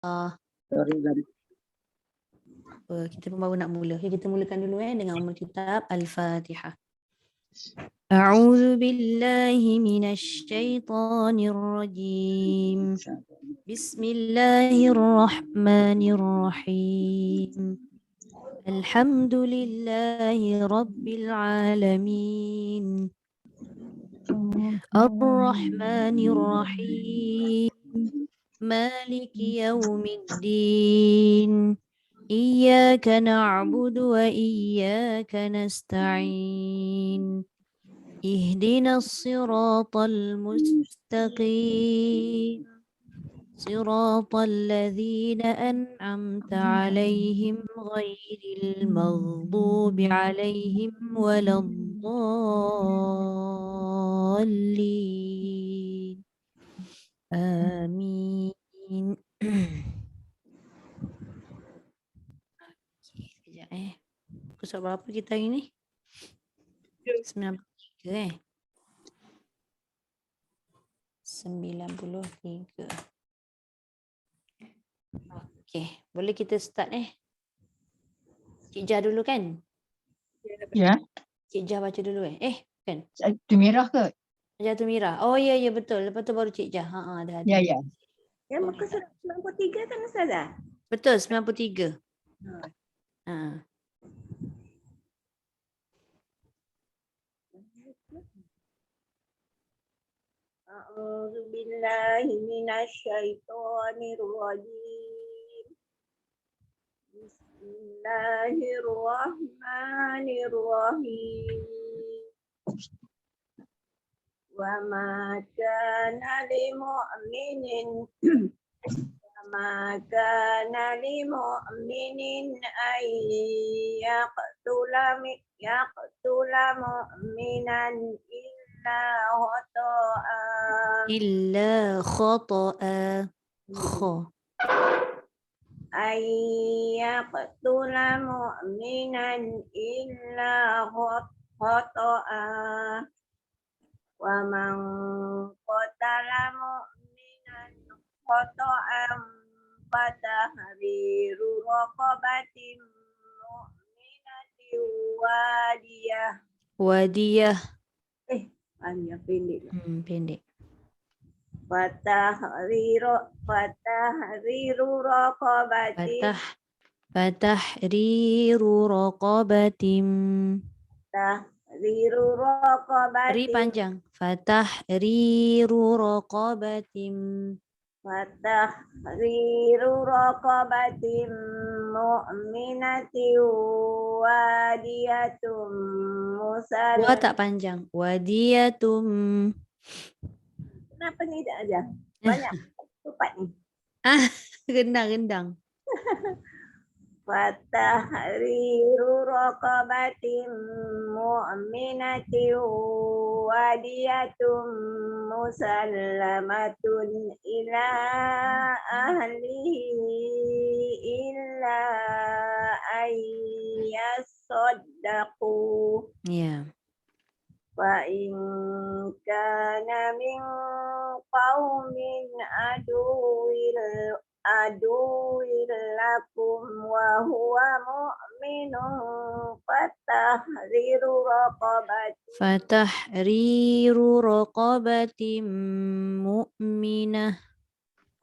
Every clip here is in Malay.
Sorry, Kita pun baru nak mula. Okay, kita mulakan dulu dengan Ummul Kitab Al-Fatihah. A'udzu billahi minasy syaithanir rajim. Bismillahirrahmanirrahim. Alhamdulillahi rabbil alamin. Ar-Rahmanir Rahim. Maliki yaumiddin. Iyyaka na'budu wa iyyaka nasta'in. Ihdinas siratal mustaqim. Siratal ladzina an'amta 'alaihim ghairil maghdubi 'alaihim waladdallin. Amin. Sekejap Pusat berapa kita hari ni? 93 93. Okey, boleh kita start Cik Jah dulu kan? Ya. Cik Jah baca dulu kan? Tu merah ke? Jatuh Mira. Oh ya betul. Lepas tu baru Cik Jah. Ada. Ya, ya. Yang muka surat 93 kan Ustazah? Betul 93. A'udzu billahi minasy syaithanir rajim. Bismillahirrahmanirrahim. Wa ma kana lil mu'minin ma kana lil mu'minin ay yaqtula mu'minan illa khata'a. ay yaqtula mu'minan illa khata'a. Wa man qatala mu'minan khata'an fatahriru raqabatin mu'minatin Wadiyah. Hanya pendek. Pendek. Fatahriru raqabatin. Fatahriru raqabatin. Tahriru raqabatin. Ri panjang. Fatahriru raqabatin. Fatahriru raqabatin mu'minatin wadiyatum musal. Wa tak panjang. Wadiyatum. Kenapa ni tak aja? Banyak cepat ni. Rendang. Fatahriru raqabatin mu'minatin wadiyatum musallamatun ila ahlihi illa ayyasaddaqu. Ya. Fa in kana min qaumin aduwwil lakum wa huwa mu'minun fatahriru raqabatin mu'minah.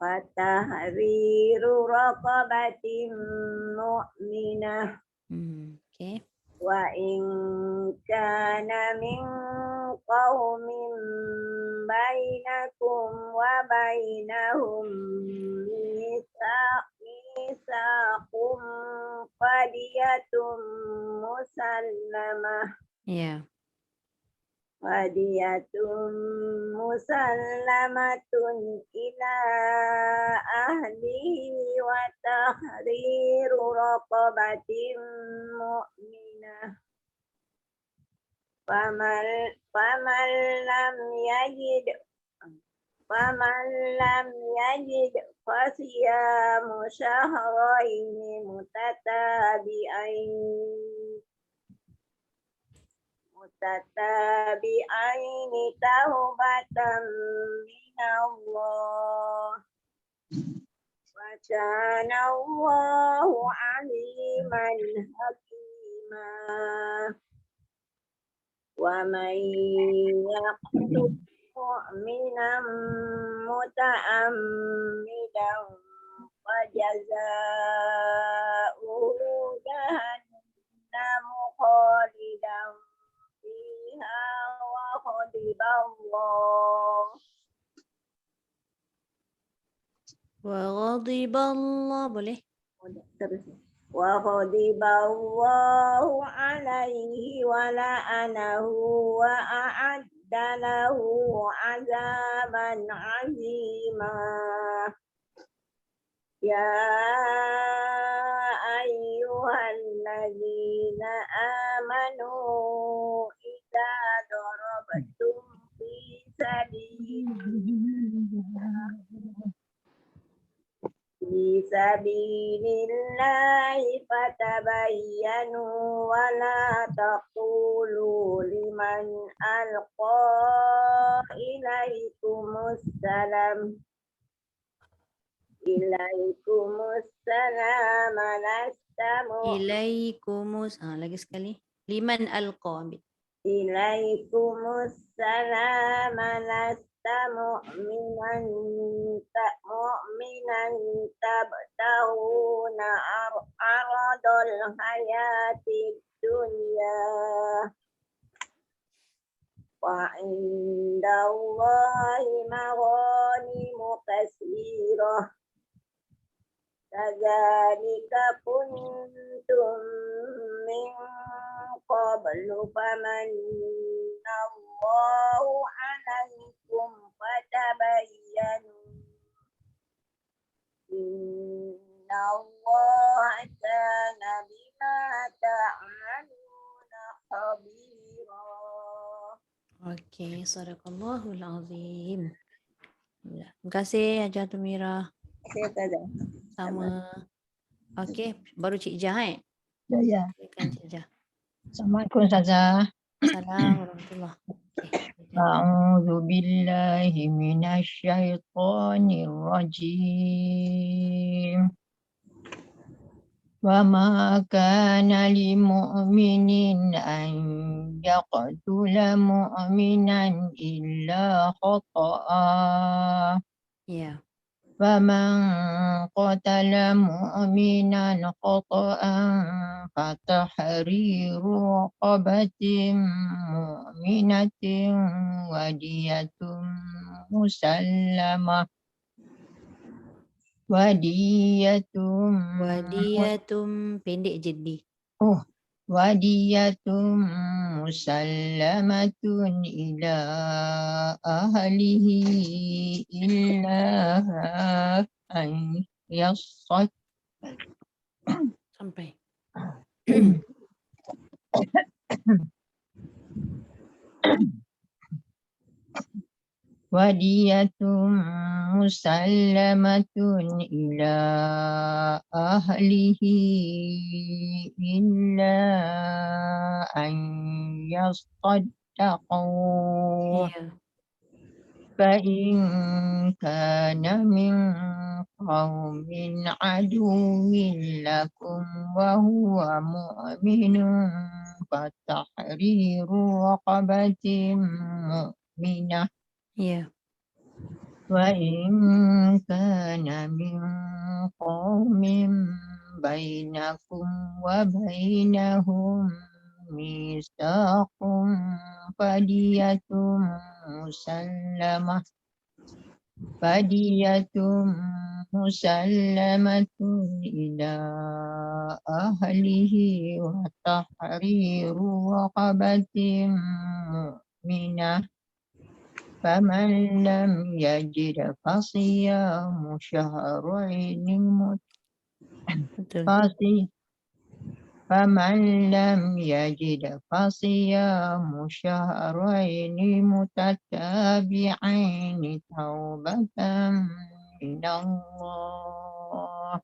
Fatahriru raqabatin mu'minah. Okay. Wa in kana min qaumin bainakum wa bainahum misaqum fadiyatun musallamah. Ya. Fadiyatun musallamatun ila ahlihi wa tahriru raqabatin mu'minah. Faman lam yajid fasiyamu syahraini mutatabi'aini taubatan minallah. وكان الله عليما حكيما ومن يقتل مؤمنا متعمدا فجزاؤه جهنم خالدا فيها وغضب الله boleh وغضب الله عليه ولعنه وأعد له عذابا عظيما يا أيها الذين آمنوا إذا ضربتم في سبيل الله فتبينوا ولا تقولوا لمن ألقى إليكم السلام لست ilaikumus lagi sekali liman alqa ambil إليكم السلام لست مؤمنا تبتغون عرض الحياة الدنيا وعند الله مغانم كثيرة كذلك كنتم من قبل فمن الله عليكم فتبينوا إن الله كان بما تعملون خبيرا. Okey, sadaqallahul azim. Terima kasih Hajar Tumira. Sama. Okey, baru Cik Jah Ya. Silakan Cik Jah. Assalamualaikum Ustazah. Assalamualaikum warahmatullahi wabarakatuh. A'udzu billahi minasyaitonir rajim. Wa ma kana lil mu'minin an yaqtula mu'minan illa khata'a. Ya. فمن قتل مؤمنا خطأ فتحرير رقبة مؤمنة ودية مسلمة Wadiyatum pendek jadi. ودية مسلمة إلى أهله إلا أن يصدق Sampai. ودية مسلمة إلى أهله إلا أن يصدقوا Ya. فإن كان من قوم عدو لكم وهو مؤمن فتحرير رقبة مؤمنة Ya. وإن كان من قوم بينكم وبينهم ميثاق فدية مسلمة إلى أهله وتحرير رقبة مؤمنة فمن لم يجد فصيام شهرين Betul. فمن لم يجد فصيام شهرين متتابعين توبة من الله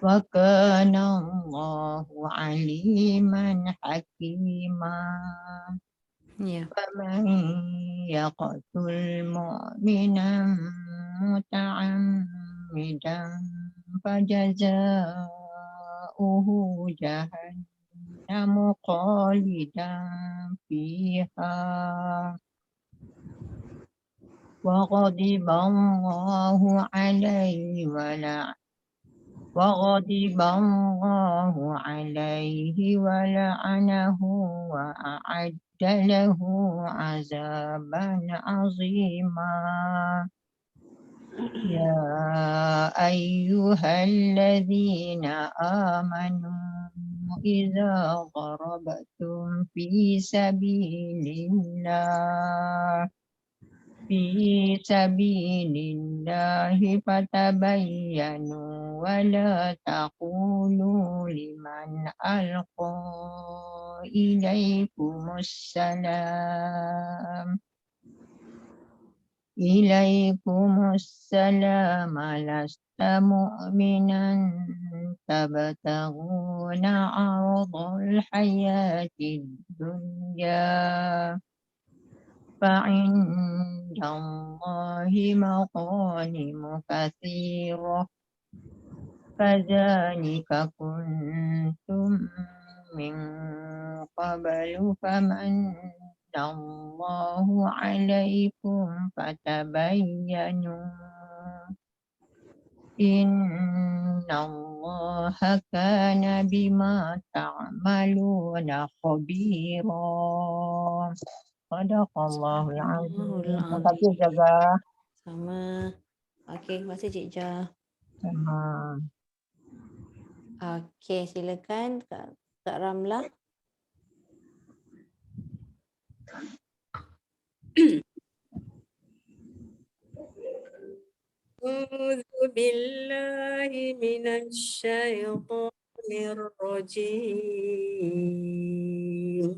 وكان الله عليما حكيما Ya. فمن يقتل مؤمنا متعمدا فجزاؤه جهنم خالدا فيها وغضب الله عليه ولعنه وأعد له عذابا عظيما يا أيها الذين آمنوا إذا ضربتم في سبيل الله فتبينوا ولا تقولوا لمن ألقى إليكم السلام لست مؤمنا تبتغون عرض الحياة الدنيا فعند الله مغانم كثيرة كذلك كنتم من قبل فمن الله عليكم فتبينوا إن الله كان بما تعملون خبيرا. Sadaqallahul azim. Terima kasih Jaga. Sama. Okey, terima kasih Cik Jah. Sama. Okey, silakan Kak Ramlah. أعوذ بالله من الشيطان الرجيم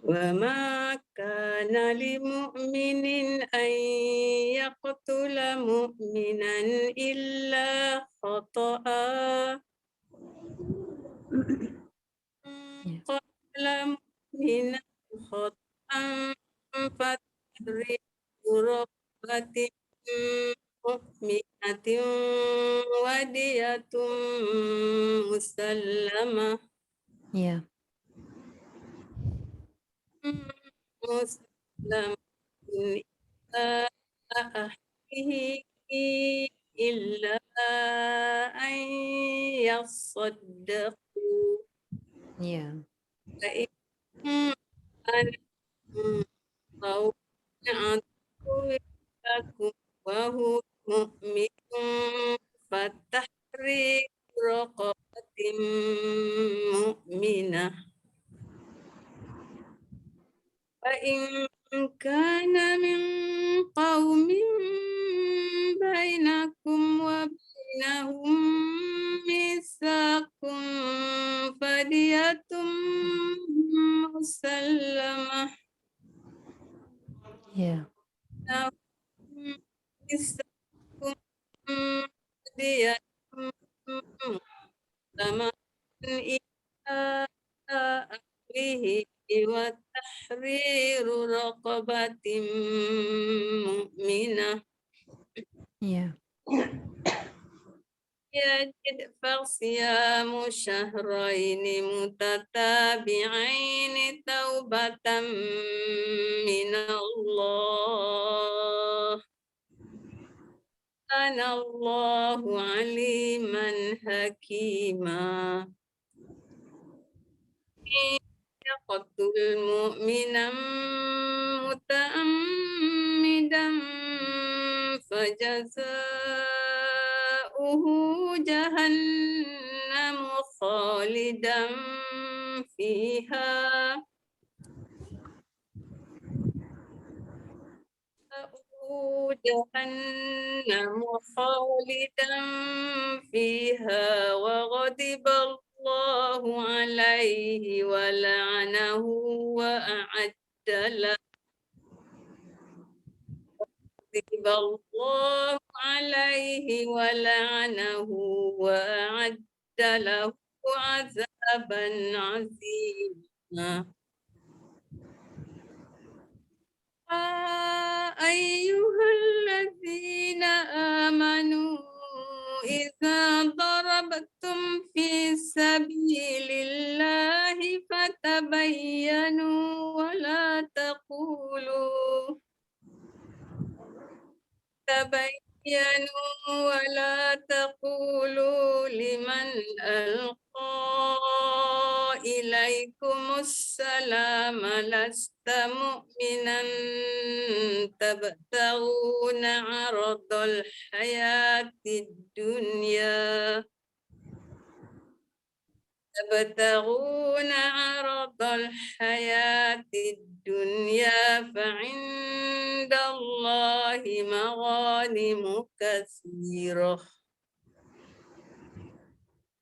وما كان لمؤمن أن يقتل مؤمنا إلا خطأ قتل مؤمنا خطأ فتحرير رقبة مؤمنة ودية مسلمة Ya. مسلمة إلى أهله إلا أن يصدقوا Ya. فإن كان قول عدو لكم وهو مؤمن فتحرير رقبة مؤمنة فإن كان من قوم بينكم وبينهم ميثاق فدية مسلمة Ya. ميثاق فدية مسلمة إلى أهله وتحرير رقبة مؤمنة Ya. يجد فصيام شهرين متتابعين توبة من الله كان الله عليما حكيما يقتل مؤمنا متعمدا فجزاؤه جهنم خالدا فيها جهنم خالدا فيها وغضب الله عليه ولعنه وأعد له غضب الله عليه ولعنه وأعد له عذابا عظيما أيها الذين آمنوا إذا ضربتم في سبيل الله فتبينوا ولا تقولوا لمن ألقى إليكم السلام لست مؤمنا تبتغون عرض الحياة الدنيا فعند الله مغانم كثيرة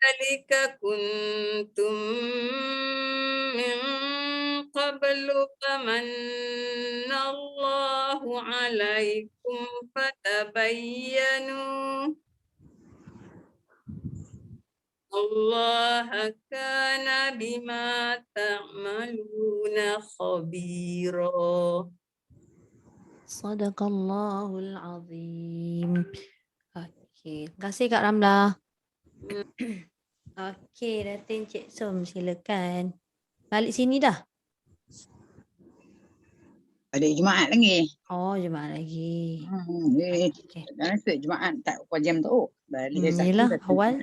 ذلك كنتم من قبل فمن الله عليكم فتبينوا الله كان بما تعملون خبيرا. Sadaqallahul azim. Okey, terima kasih Kak Ramlah. Okey, Datin Cik Som, silakan. Balik sini dah. Ada Jumaat lagi. Oh, jemaah lagi. Okay. Dah rasa Jumaat tak berapa jam tu. Balik Yelah, awal.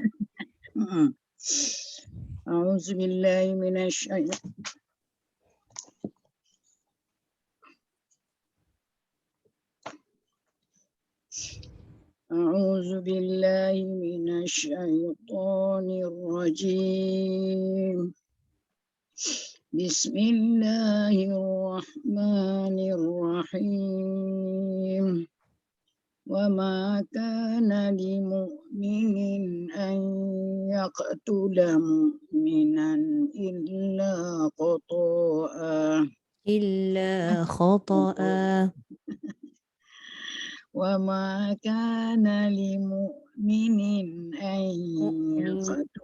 Auzubillahi minasyaitan. أعوذ بالله من الشيطان الرجيم بسم الله الرحمن الرحيم وما كان لمؤمن أن يقتل مؤمنا إلا خطأ وما كان لمؤمن أن يقتل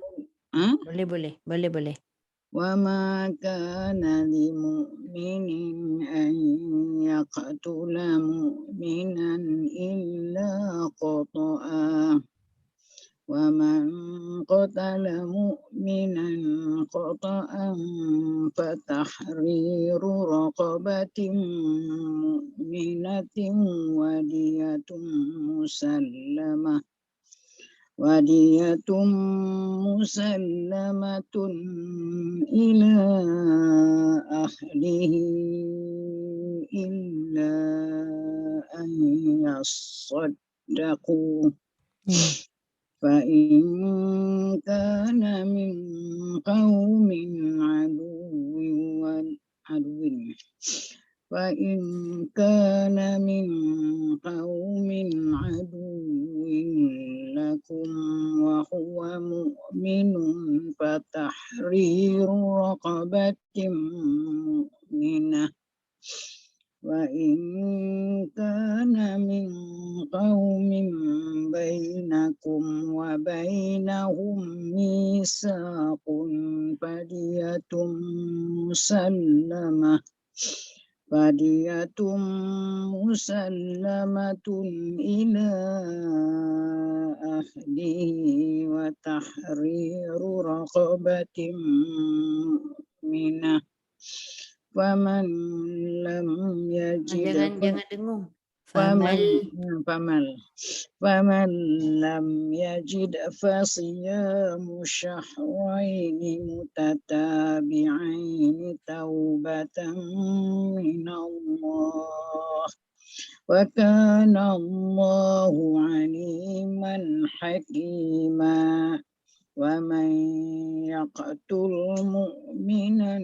boleh. وما كان لمؤمن أن يقتل مؤمنا إلا خطأ ومن قتل مؤمنا خطأ فتحرير رقبة مؤمنة ودية مسلمة إلى أهله إلا أن يصدقوا فإن كان من قوم عدو لكم وهو مؤمن فتحرير رقبة مؤمنة وإن كان من قوم بينكم وبينهم ميثاق فدية مسلمة إلى أهله وتحرير رقبة مؤمنة فمن لم يجد Jangan dengung. فمن لم يجد فصيام شهرين متتابعين توبة من الله وكان الله عليما حكيما ومن يقتل مؤمنا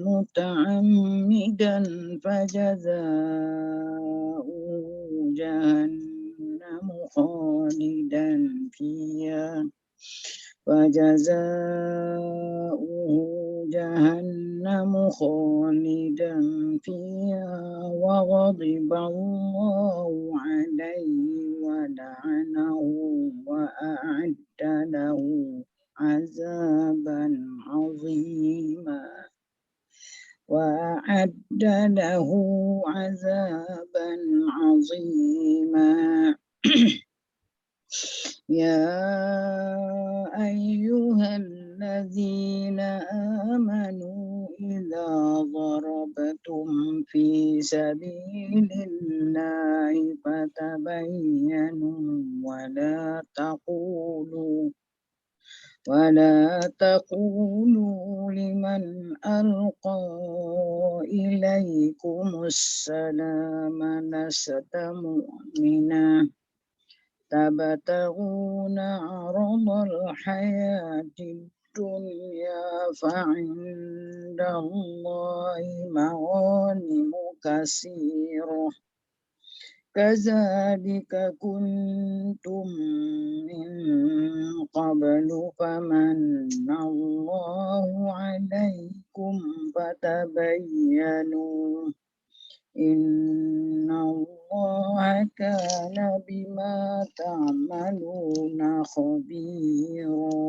متعمدا فجزاؤه جهنم خالدا فيها وغضب الله عليه ولعنه وأعد له عذابا عظيما يا أيها الذين آمنوا إذا ضربتم في سبيل الله فتبينوا ولا تقولوا لمن ألقى إليكم السلام لست مؤمنا تبتغون عرض الحياة الدنيا فعند الله مغانم كثيرة كذلك كنتم من قبل فمن الله عليكم فتبينوا إن الله كان بما تعملون خبيرا.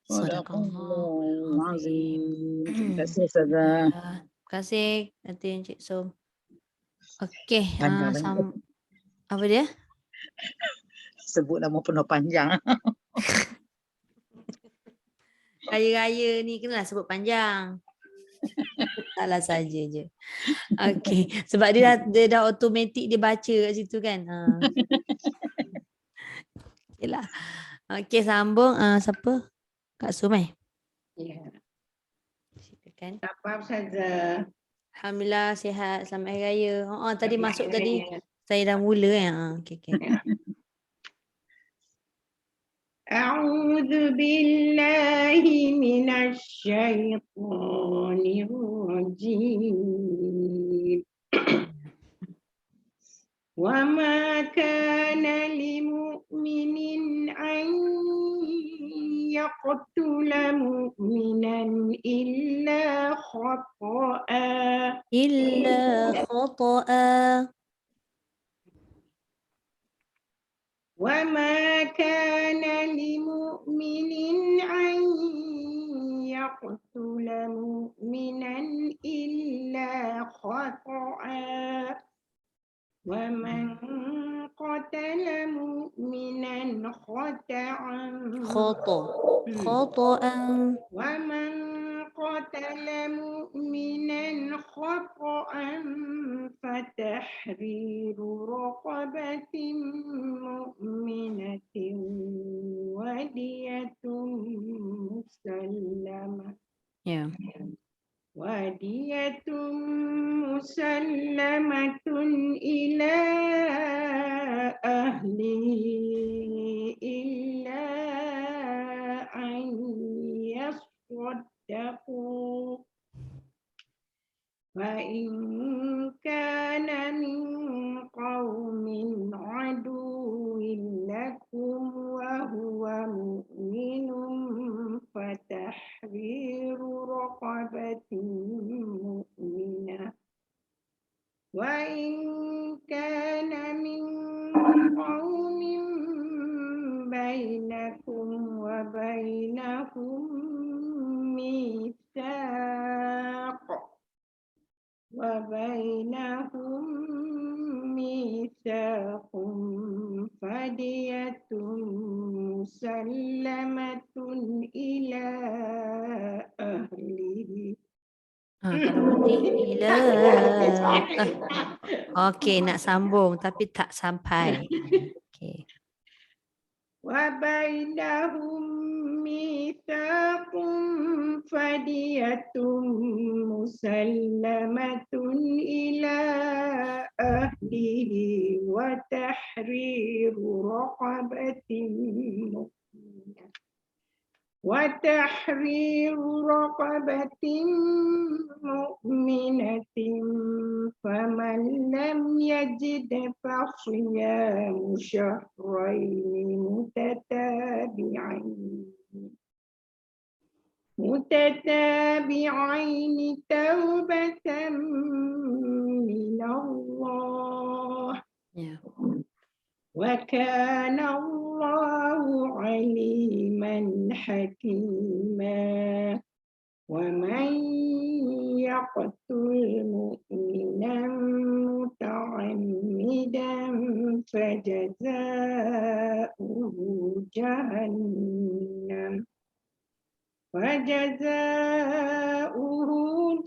صدق الله العظيم. Terima kasih Ustazah. Terima kasih nanti Encik Som. Okey, Panjang. apa dia? Sebut nama penuh panjang. Raya-raya ni kenalah sebut panjang. Salah saja je. Okey, sebab dia dah automatik dia baca kat situ kan. Okeylah. Okey, sambung siapa? Kak Sumai. Ya. Silakan. Apa saja. Alhamdulillah sihat. Selamat Hari Raya. Tadi masuk tadi saya dah mula kan. Okey. أعوذ بالله من الشيطان الرجيم وما كان لمؤمن أن يقتل مؤمنا إلا خطأ وما كان لمؤمن أن يقتل مؤمنا إلا خطأ ومن قتل مؤمنا خطأ ومن قتل مؤمنا خطأ فتحرير رقبة مؤمنة ودية مسلمة إلى أهله إلا أن يصدقوا فإن كان من قوم عدو لكم وهو مؤمن فتحرير رقبة مؤمنة وإن كان من قوم بينكم وبينهم ميثاق فدية مسلمة إلى أهله. Kalau berarti Okey, nak sambung tapi tak sampai. Okey. وبينهم ميثاق فدية مسلمة إلى أهله وتحرير رقبة مؤمنة فمن لم يجد فصيام شهرين متتابعين توبة من الله وكان الله عليما حكيما ومن يقتل مؤمنا متعمدا فجزاؤه جهنم فجزاؤه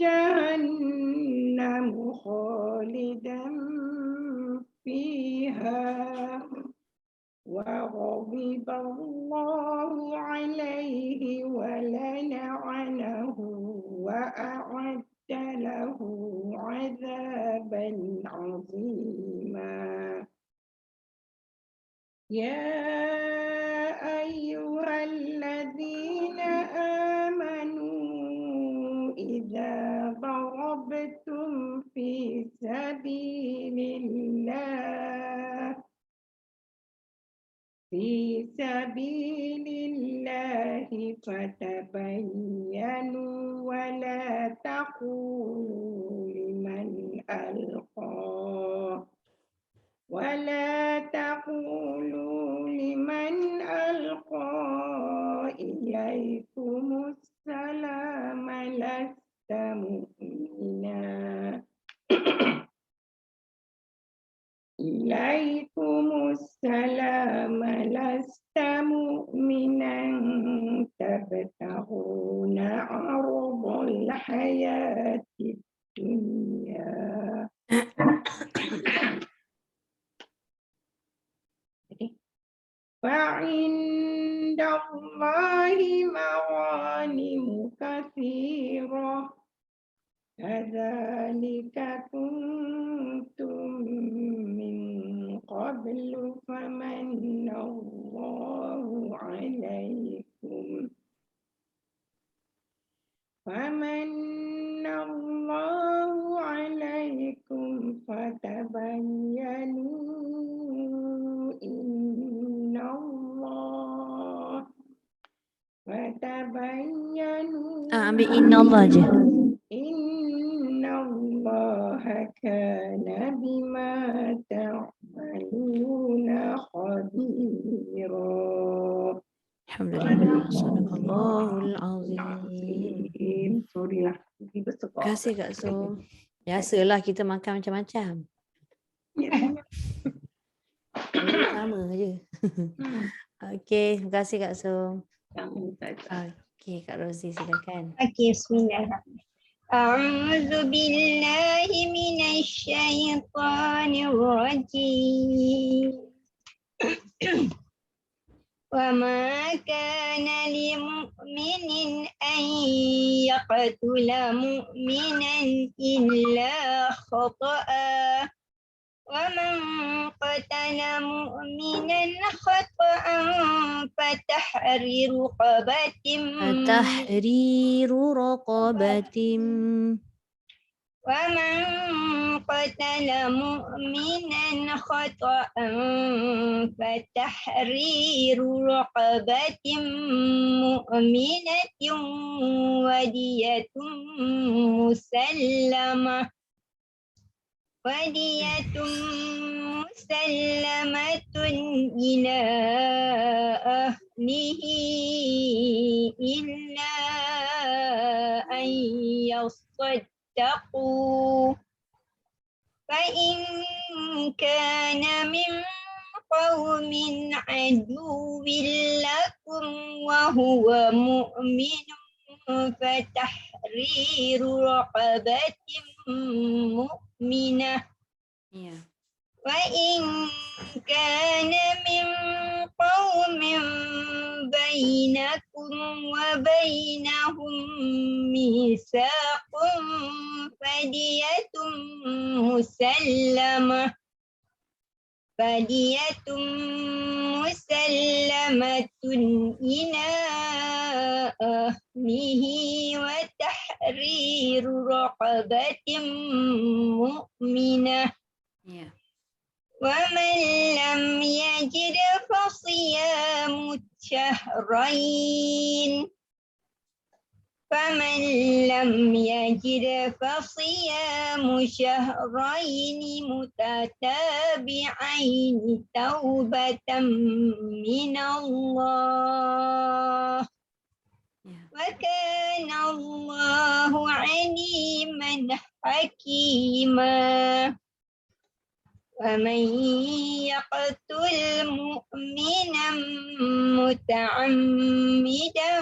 جهنم خالدا فيها وغضب الله عليه ولعنه وأعد له عذابا عظيما يا أيها الذين آمنوا إذا ضربتم في سبيل الله فتبينوا ولا تقولوا لمن ألقى إليكم السلام لست مؤمنا تبتغون عرض الحياة الدنيا فعند الله مغانم كثيرة كذلك كنتم من قبل فمن الله عليكم فتبينوا إن ambil inna Allah je. إن الله كان بما تعملون خبيرا. Alhamdulillah. Sadaqallahul azim. Sorry lah. Terima kasih Kak So. Biasalah kita makan macam-macam. Sama je. Okey, terima kasih Kak So. Okey, Kak Rozi silakan. Okey, bismillahirrahmanirrahim. A'udzu billahi minasy syaithanir rajim. Wa ma kana lil mu'minin an yaqtula mu'minan illa khata'a wa man qatala mu'minan khata'an fatahriru raqabatin ومن قتل مؤمنا خطأ فتحرير رقبة مؤمنة ودية مسلمة إلى أهله إلا أن يصدقوا فإن كان من قوم عدو لكم وهو مؤمن فتحرير رقبة مؤمنة وإن كان من قوم بينكم وبينهم ميثاق فدية مسلمة إلى أهله وتحرير رقبة مؤمنة ومن لم يجد فصيام شهرين فمن لم يجد فصيام شهرين متتابعين توبة من الله وكان الله عليما حكيما ومن يقتل مؤمنا متعمدا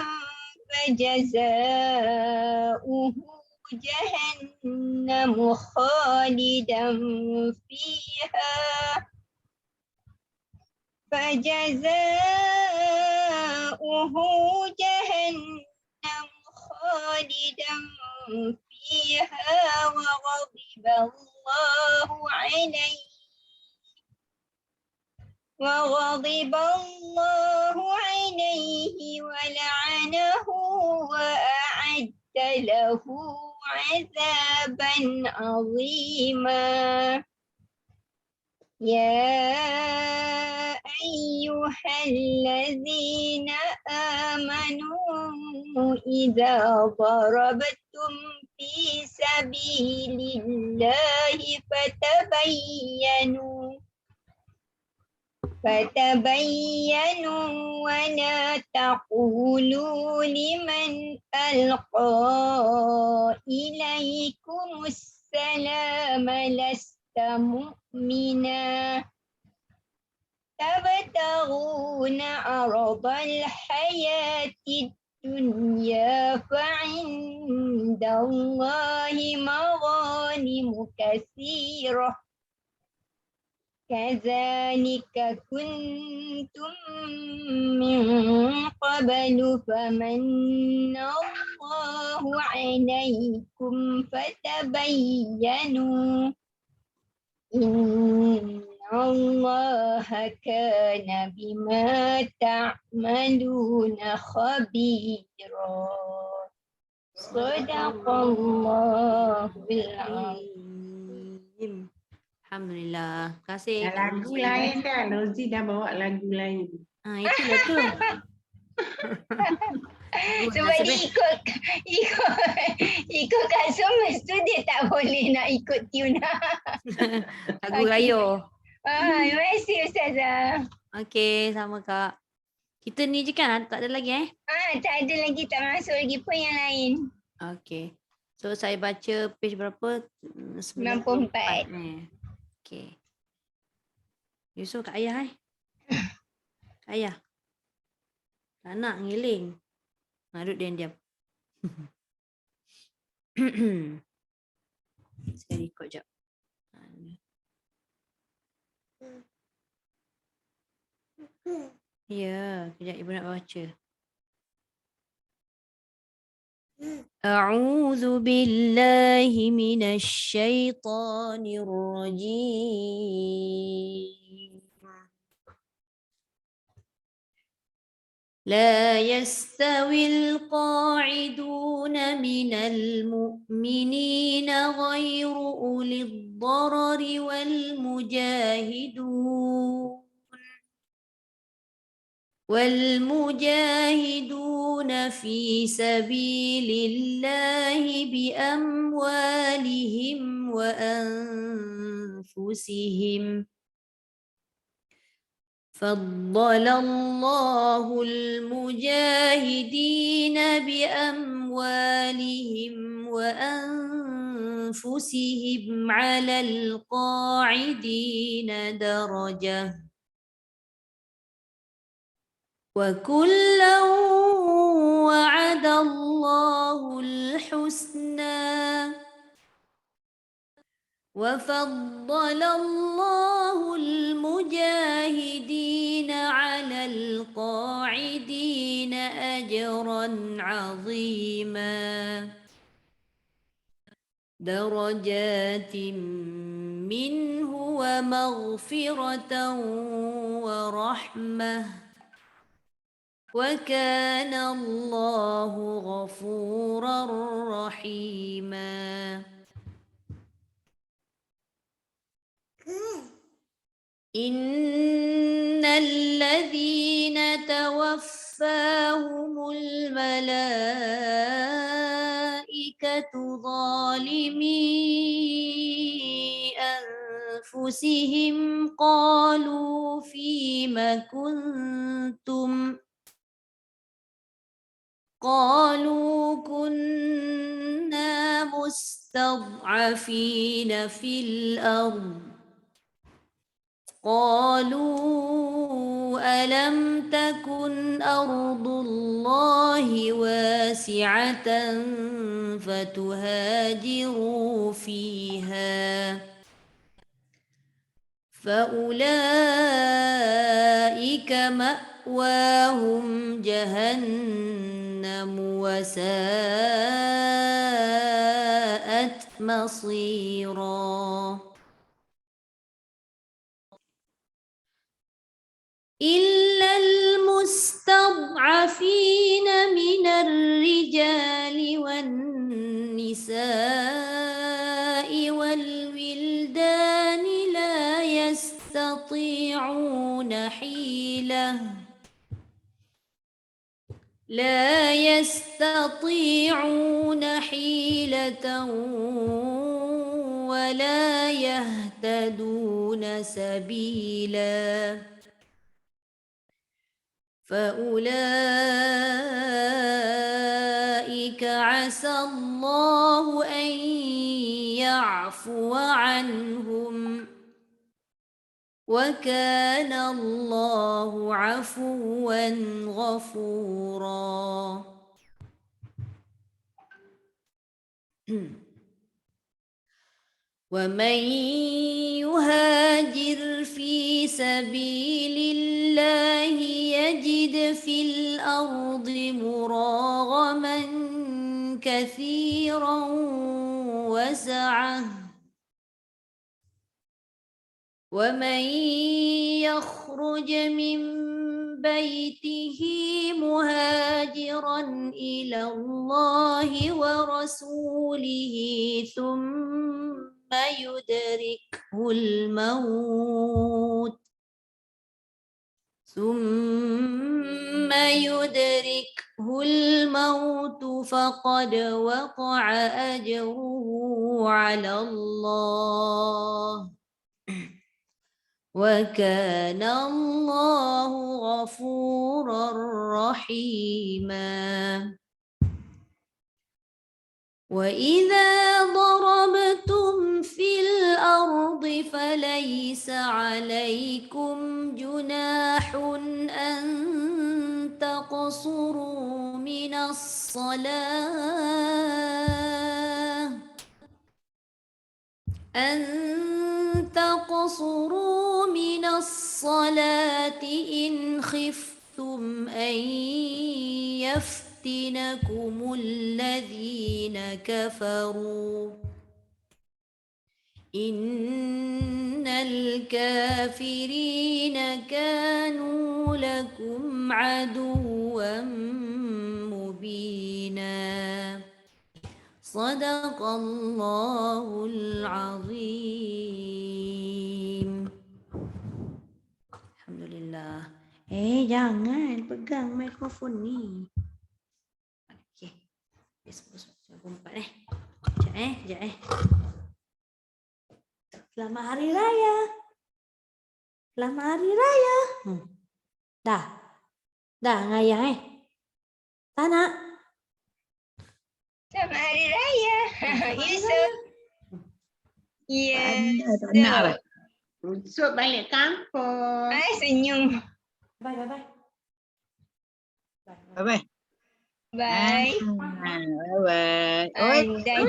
فجزاؤه جهنم خالدا فيها خالدا فيها وغضب الله عليه ولعنه وأعد له عذابا عظيما. يا أيها الذين آمنوا إذا ضربتم في سبيل الله فتبينوا ولا تقولوا لمن ألقى إليكم السلام لست مؤمنا تبتغون عرض الحياة الدنيا فعند الله مغانم كثيرة كذلك كنتم من قبل فمن الله عليكم فتبينوا إن الله كان بما تعملون خبيرا. صدق الله العظيم. Alhamdulillah. Terima kasih. Dah lagu lain dah. Rozi dah bawa lagu lain. Itulah tu. Sebab dia ikut Kak Somes tu dia tak boleh nak ikut tune. Lagu Rayo. Terima kasih Ustazah. Okey, sama Kak. Kita ni je kan? Tak ada lagi Tak ada lagi, tak masuk lagi pun yang lain. Okey. So saya baca page berapa? 94. Okey. Yusof kat ayah Kat ayah. Tak nak ngiling. Duduk diam-diam. Saya record jap. Ya, kejap ibu nak baca. أعوذ بالله من الشيطان الرجيم لا يستوي القاعدون من المؤمنين غير أولي الضرر والمجاهدون في سبيل الله بأموالهم وأنفسهم فضل الله المجاهدين بأموالهم وأنفسهم على القاعدين درجة وكلا وعد الله الحسنى وفضل الله المجاهدين على القاعدين أجرا عظيما درجات منه ومغفرة ورحمة وكان الله غفورا رحيما إن الذين توفاهم الملائكة ظالمي أنفسهم قالوا فيم كنتم قالوا كنا مستضعفين في الأرض قالوا ألم تكن أرض الله واسعة فتهاجروا فيها فأولئك مأواهم جهنم وساءت مصيرا إلا المستضعفين من الرجال والنساء والولدان لا يستطيعون حيلة ولا يهتدون سبيلا فأولئك عسى الله أن يعفو عنهم وكان الله عفوا غفورا ومن يهاجر في سبيل الله يجد في الأرض مراغما كثيرا وسعة ومن يخرج من بيته مهاجرا إلى الله ورسوله ثم يدركه الموت فقد وقع أجره على الله وكان الله غفورا رحيما وإذا ضربتم في الأرض فليس عليكم جناح أن تقصروا من الصلاة إن خفتم أن يفتنكم الذين كفروا إن الكافرين كانوا لكم عدوا مبينا صدق الله العظيم. Alhamdulillah. Jangan pegang mikrofon ni. Okey. Saya umpat Sekejap. Selamat Hari Raya. Selamat Hari Raya. Dah ngayah Tak nak? Selamat Hari Raya. Yusuf. Ya. Tak nak lah. Usut balik kampung. Ay, senyum. Bye. Bye-bye. Bye. Bye-bye. Oi. Dan.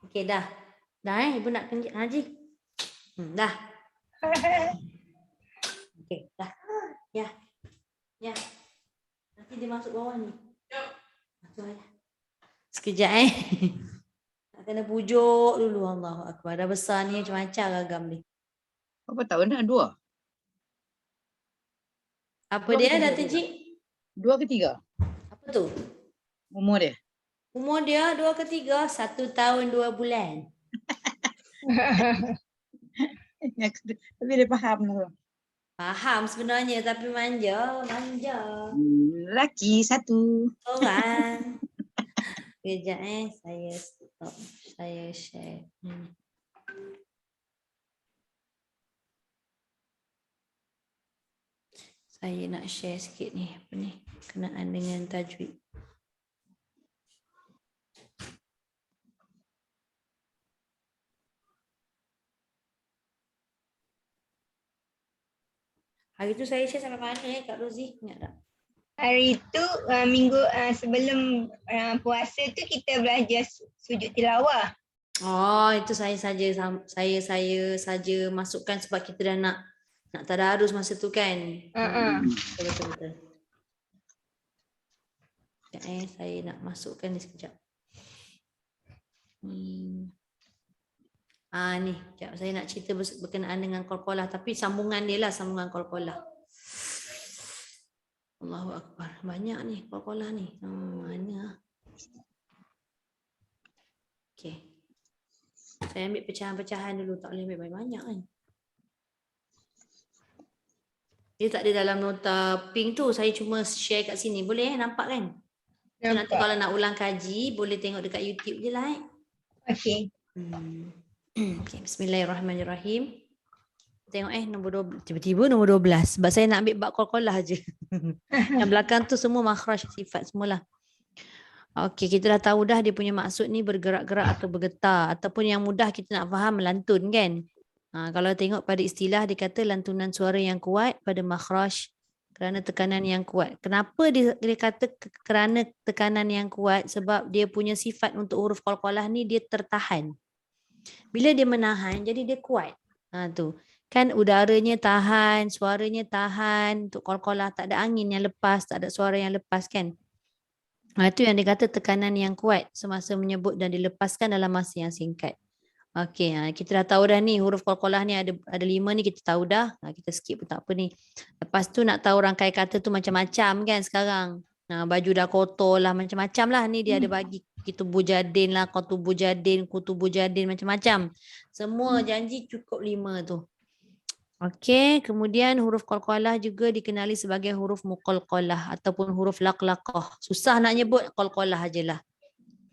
Okey dah. Ibu nak ngaji. Dah. Okey, dah. Ya. Nanti dia masuk bawah ni. Masuk aja. Sekejap Nak kena pujuk dulu. Allahu Akbar. Dah besar ni macam-macam ragam ni. Apa tahun dah? 2? Apa dia Datuk Cik? 2 ke 3? Apa tu? Umur dia? Umur dia 2 ke 3, 1 tahun 2 bulan. Tapi dia faham tu. Faham sebenarnya tapi manja. Lelaki 1. Orang. Sekejap saya stop. Saya share. Saya nak share sikit ni. Apa ni? Kenaan dengan tajwid. Hari tu saya share sampai mana Kak Rozi? Ingat tak? Hari tu minggu sebelum puasa tu kita belajar sujud tilawah. Oh, itu saya saja masukkan sebab kita dah nak tadarus masa tu kan. Betul. Sekejap saya nak masukkan ni sekejap. Ni, sekejap saya nak cerita berkenaan dengan qalqalah tapi sambungan dia lah, sambungan qalqalah. Allahu Akbar. Banyak ni qalqalah ni. Mana? Okey. Saya ambil pecahan-pecahan dulu, tak boleh ambil banyak-banyak kan. Dia tak ada dalam nota pink tu, saya cuma share kat sini. Boleh nampak kan? So, nanti kalau nak ulang kaji, boleh tengok dekat YouTube je lah. Okey. Okay, bismillahirrahmanirrahim. Tengok nombor 12. Tiba-tiba nombor 12. Sebab saya nak ambil bab qalqalah je. Yang belakang tu semua makhraj sifat semualah. Okey, kita dah tahu dah dia punya maksud ni bergerak-gerak atau bergetar. Ataupun yang mudah kita nak faham melantun kan. Kalau tengok pada istilah dia kata lantunan suara yang kuat pada makhraj kerana tekanan yang kuat. Kenapa dia kata kerana tekanan yang kuat? Sebab dia punya sifat untuk huruf qalqalah ni dia tertahan. Bila dia menahan jadi dia kuat. Tu. Kan udaranya tahan, suaranya tahan. Untuk qalqalah tak ada angin yang lepas, tak ada suara yang lepas kan. Itu yang dikata tekanan yang kuat semasa menyebut dan dilepaskan dalam masa yang singkat. Okey, kita dah tahu dah ni huruf qalqalah ni ada 5 ni kita tahu dah. Kita skip pun tak apa ni. Lepas tu nak tahu rangkai kata tu macam-macam kan sekarang. Baju dah kotor lah macam-macam lah ni dia ada bagi kitubu jadin lah, kutubu jadin, kutubu jadin macam-macam. Semua janji cukup 5 tu. Okey, kemudian huruf qalqalah juga dikenali sebagai huruf muqalqalah ataupun huruf laqlaqah. Susah nak nyebut, qalqalah ajalah.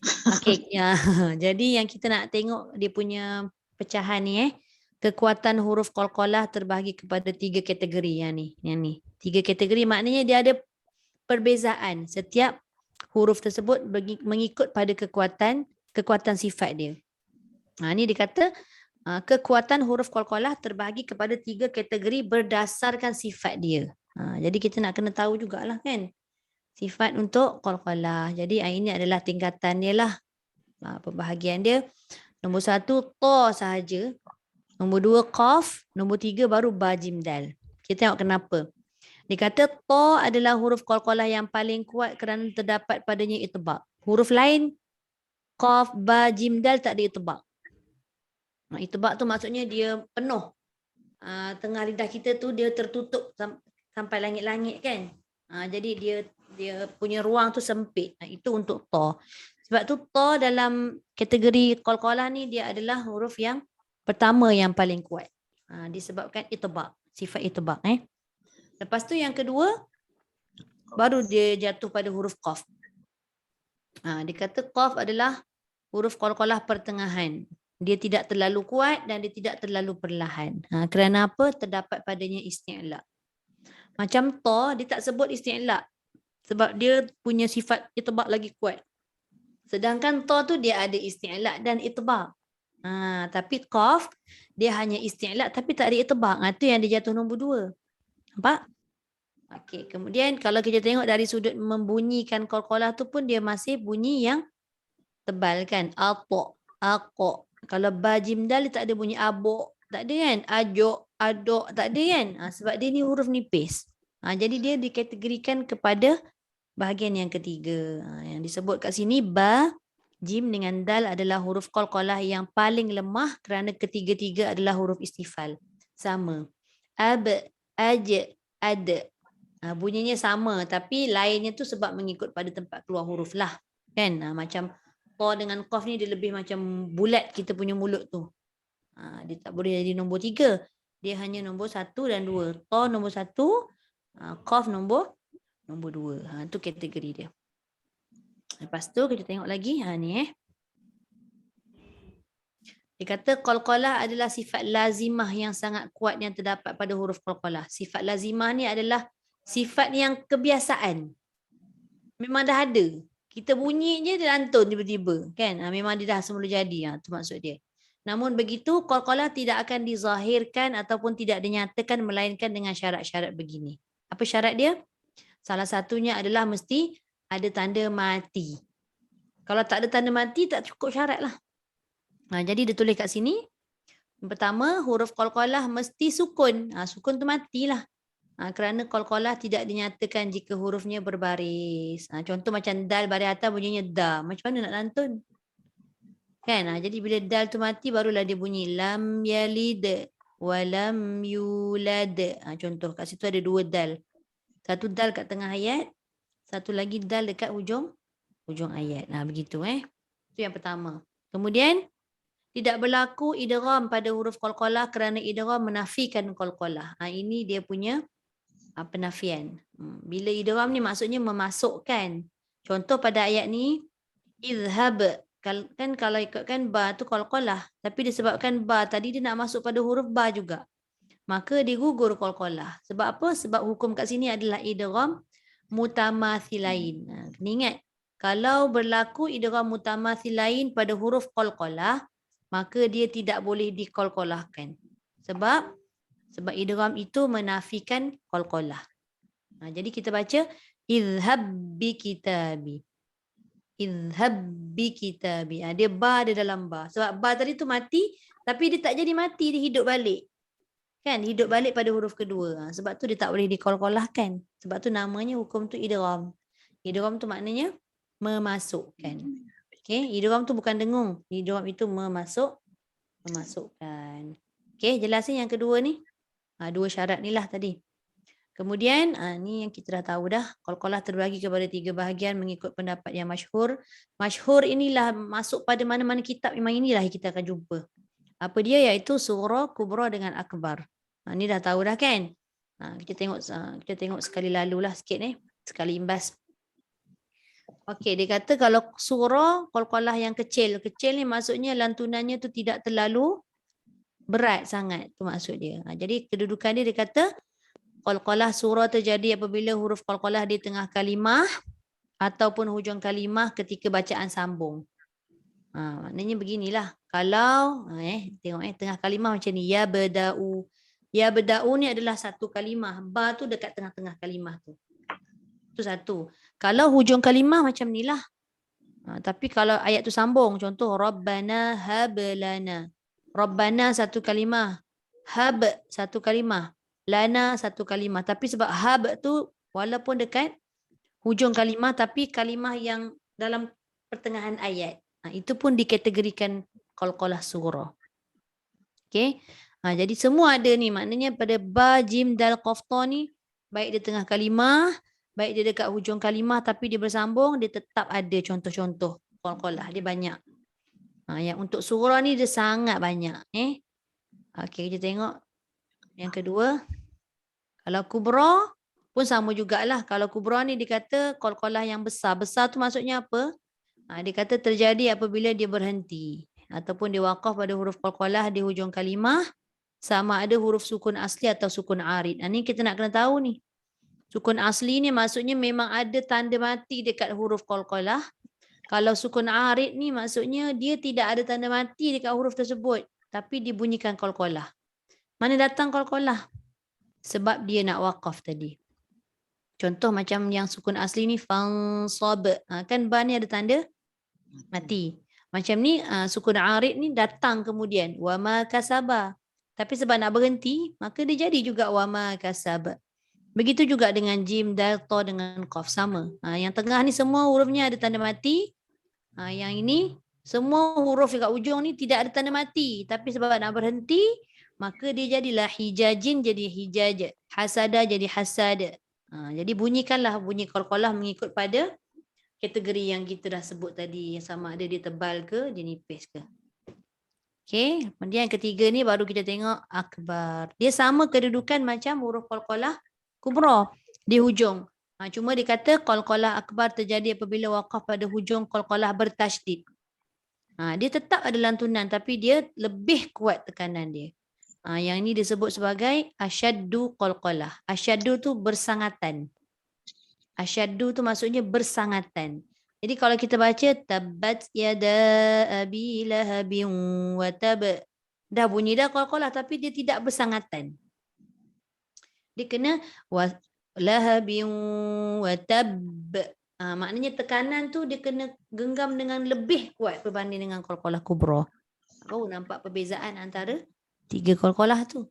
Okey, ya. Jadi yang kita nak tengok dia punya pecahan ni kekuatan huruf qalqalah terbahagi kepada 3 kategori yang ni. 3 kategori maknanya dia ada perbezaan. Setiap huruf tersebut mengikut pada kekuatan sifat dia. Ni dia kata kekuatan huruf qalqalah terbahagi kepada 3 kategori berdasarkan sifat dia. Jadi kita nak kena tahu jugalah kan. Sifat untuk qalqalah. Jadi ini adalah tingkatan dia lah. Pembahagian dia. Nombor 1 ta sahaja. Nombor 2 qaf. Nombor 3 baru ba jim dal. Kita tengok kenapa. Dia kata ta adalah huruf qalqalah yang paling kuat kerana terdapat padanya itbaq. Huruf lain qaf, ba, jim, dal tak ada itbaq. Itbaq tu maksudnya dia penuh. Tengah lidah kita tu dia tertutup sampai langit-langit kan. Jadi dia punya ruang tu sempit. Itu untuk ta. Sebab tu ta dalam kategori qalqalah ni dia adalah huruf yang pertama yang paling kuat. Disebabkan itbaq, sifat itbaq. Lepas tu yang kedua baru dia jatuh pada huruf qaf. Dia kata qaf adalah huruf qalqalah pertengahan. Dia tidak terlalu kuat dan dia tidak terlalu perlahan. Kerana apa? Terdapat padanya isti'la. Macam ta, dia tak sebut isti'la. Sebab dia punya sifat itbaq lagi kuat. Sedangkan ta tu dia ada isti'la dan itbaq. Tapi qaf, dia hanya isti'la tapi tak ada itbaq. Itu yang dia jatuh nombor 2. Nampak? Okey, kemudian kalau kita tengok dari sudut membunyikan qalqalah tu pun dia masih bunyi yang tebal kan. Ata, aqa. Kalau ba jim dal dia tak ada bunyi abok, tak ada kan? Ajok, adok, tak ada kan? Sebab dia ni huruf nipis. Jadi dia dikategorikan kepada bahagian yang ketiga. Yang disebut kat sini ba, jim dengan dal adalah huruf qalqalah yang paling lemah kerana ketiga-tiga adalah huruf istifal. Sama. Ab, aj, ad. Bunyinya sama tapi lainnya tu sebab mengikut pada tempat keluar huruf lah. Kan? Macam ta dengan qaf ni dia lebih macam bulat kita punya mulut tu. Dia tak boleh jadi nombor 3. Dia hanya nombor 1 dan 2. Ta nombor 1, qaf nombor 2. Itu kategori dia. Lepas tu kita tengok lagi. Ni Dia kata qalqalah adalah sifat lazimah yang sangat kuat yang terdapat pada huruf qalqalah. Sifat lazimah ni adalah sifat yang kebiasaan. Memang dah ada. Kita bunyi je dia lantun tiba-tiba. Kan? Memang dia dah semula jadi. Itu maksud dia. Namun begitu qalqalah tidak akan dizahirkan ataupun tidak dinyatakan melainkan dengan syarat-syarat begini. Apa syarat dia? Salah satunya adalah mesti ada tanda mati. Kalau tak ada tanda mati tak cukup syarat lah. Jadi dia tulis kat sini. Yang pertama, huruf qalqalah mesti sukun. Sukun tu matilah. Kerana qalqalah tidak dinyatakan jika hurufnya berbaris. Contoh macam dal baris atas bunyinya da. Macam mana nak lantun? Kan? Jadi bila dal tu mati barulah dia bunyi lam yalid wa lam yulad. Contoh kat situ ada 2 dal. Satu dal kat tengah ayat, satu lagi dal dekat hujung ayat. Begitu Itu yang pertama. Kemudian tidak berlaku idgham pada huruf qalqalah kerana idgham menafikan qalqalah. Ini dia punya penafian. Bila idgham ni maksudnya memasukkan. Contoh pada ayat ni izhab, kan kalau ikutkan ba tu qalqalah, tapi disebabkan ba tadi dia nak masuk pada huruf ba juga. Maka digugur qalqalah. Sebab apa? Sebab hukum kat sini adalah idgham mutamathilain. Kena ingat, kalau berlaku idgham mutamathilain pada huruf qalqalah, maka dia tidak boleh diqalqalahkan. Sebab idgham itu menafikan qalqalah. Jadi kita baca izhab bi kitabi. Izhab bi kitabi. Dia ba ada dalam ba. Sebab ba tadi tu mati, tapi dia tak jadi mati, dia hidup balik. Kan? Hidup balik pada huruf kedua. Sebab tu dia tak boleh diqalqalahkan. Sebab tu namanya hukum tu idgham. Idgham tu maknanya memasukkan. Okey, idgham tu bukan dengung. Idgham itu memasukkan. Okey, jelasin yang kedua ni. 2 syarat ni lah tadi. Kemudian ni yang kita dah tahu dah. Qalqalah terbagi kepada 3 bahagian mengikut pendapat yang masyhur. Masyhur inilah masuk pada mana-mana kitab, memang inilah yang kita akan jumpa. Apa dia? Iaitu surah, kubra dengan akbar. Ni dah tahu dah kan? Kita tengok sekali lalu lah sikit sekali imbas. Okey, dia kata kalau surah qalqalah yang kecil ni maksudnya lantunannya tu tidak terlalu berat sangat, tu maksud dia. Jadi kedudukan dia kata qalqalah surah terjadi apabila huruf qalqalah di tengah kalimah ataupun hujung kalimah ketika bacaan sambung. Maknanya beginilah. Kalau tengok tengah kalimah macam ni, ya beda'u. Ya beda'u ni adalah satu kalimah. Ba tu dekat tengah-tengah kalimah tu. Itu satu. Kalau hujung kalimah macam ni lah. Tapi kalau ayat tu sambung, contoh Rabbana hablana. Rabbana satu kalimah. Hab satu kalimah. Lana satu kalimah. Tapi sebab hab tu walaupun dekat hujung kalimah, tapi kalimah yang dalam pertengahan ayat. Itu pun dikategorikan qalqalah surah. Okey. Jadi semua ada ni, maknanya pada ba, jim, dal, qaf, ta ni baik di tengah kalimah, baik dia dekat hujung kalimah tapi dia bersambung, dia tetap ada contoh-contoh qalqalah. Dia banyak. Yang untuk surah ni dia sangat banyak. Okey, kita tengok yang kedua. Kalau kubra pun sama jugalah. Kalau kubra ni dikata qalqalah yang besar. Besar tu maksudnya apa? Dia kata terjadi apabila dia berhenti ataupun dia waqaf pada huruf qalqalah di hujung kalimah, sama ada huruf sukun asli atau sukun arid. Ni kita nak kena tahu ni. Sukun asli ni maksudnya memang ada tanda mati dekat huruf qalqalah. Kalau sukun arid ni maksudnya dia tidak ada tanda mati dekat huruf tersebut, tapi dibunyikan qalqalah. Mana datang qalqalah? Sebab dia nak waqaf tadi. Contoh macam yang sukun asli ni fansab. Kan ba ni ada tanda mati. Macam ni sukun arid ni datang kemudian wa ma kasaba. Tapi sebab nak berhenti, maka dia jadi juga wa ma kasaba. Begitu juga dengan jim, dal, ta dengan qaf sama. Yang tengah ni semua hurufnya ada tanda mati. Yang ini semua huruf dekat ujung ni tidak ada tanda mati, tapi sebab nak berhenti, maka dia jadilah hijajin jadi hijaj, hasada jadi hasad. Jadi bunyikanlah bunyi qalqalah mengikut pada kategori yang kita dah sebut tadi, yang sama ada dia tebal ke, dia nipis ke. Okey, kemudian yang ketiga ni baru kita tengok akbar. Dia sama kedudukan macam huruf qalqalah kubra di hujung. Cuma dia kata qalqalah akbar terjadi apabila waqaf pada hujung qalqalah bertasydid. Dia tetap ada lantunan tapi dia lebih kuat tekanan dia. Yang ini disebut sebagai asyaddu qalqalah. Asyaddu tu bersangatan. Asyaddu tu maksudnya bersangatan. Jadi kalau kita baca tabbat yada abi lahabin wa tab. Dah bunyi dah qalqalah tapi dia tidak bersangatan. Dia kena lahabin wa tab. Maknanya tekanan tu dia kena genggam dengan lebih kuat berbanding dengan qalqalah kubra. Baru nampak perbezaan antara 3 qalqalah tu.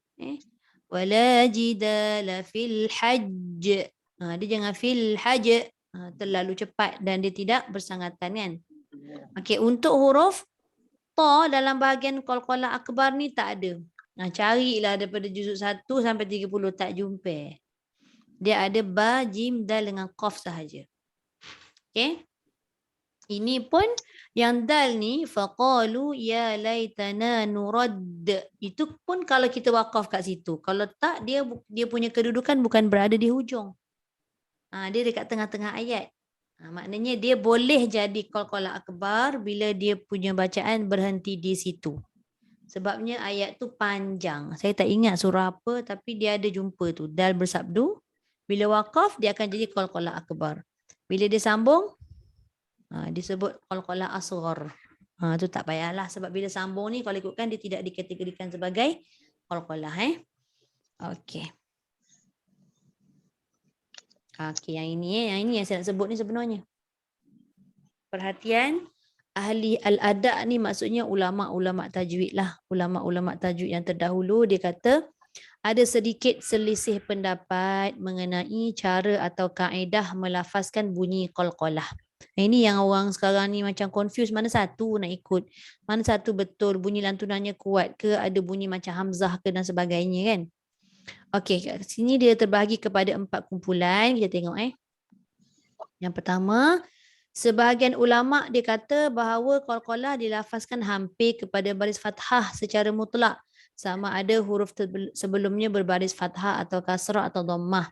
Wala jidala fil hajj. Dia jangan fil hajj. Terlalu cepat dan dia tidak bersangatan kan. Okey, untuk huruf ta dalam bahagian qalqalah akbar ni tak ada. Carilah daripada juzuk 1 sampai 30 tak jumpa. Dia ada ba, jim, dal dengan qaf sahaja. Okey. Ini pun yang dal ni faqalu ya laitana nurad. Itu pun kalau kita wakaf kat situ. Kalau tak dia punya kedudukan bukan berada di hujung. Dia dekat tengah-tengah ayat. Maknanya dia boleh jadi qalqalah akbar bila dia punya bacaan berhenti di situ. Sebabnya ayat tu panjang. Saya tak ingat surah apa tapi dia ada jumpa tu. Dal bersabdu. Bila wakaf dia akan jadi qalqalah akbar. Bila dia sambung disebut qalqalah asghar. Tu tak payahlah sebab bila sambung ni kalau ikutkan dia tidak dikategorikan sebagai qalqalah. Okey. Okey, yang ini yang saya nak sebut ni sebenarnya. Perhatian, ahli al-adab ni maksudnya ulama-ulama tajwid lah. Ulama-ulama tajwid yang terdahulu dia kata ada sedikit selisih pendapat mengenai cara atau kaedah melafazkan bunyi qalqalah. Ini yang orang sekarang ni macam confuse mana satu nak ikut. Mana satu betul bunyi lantunannya kuat ke, ada bunyi macam hamzah ke dan sebagainya kan. Okey, kat sini dia terbahagi kepada 4 kumpulan. Kita tengok Yang pertama, sebahagian ulama dia kata bahawa qalqalah dilafazkan hampir kepada baris fathah secara mutlak. Sama ada huruf sebelumnya berbaris fathah atau kasrah atau dhammah.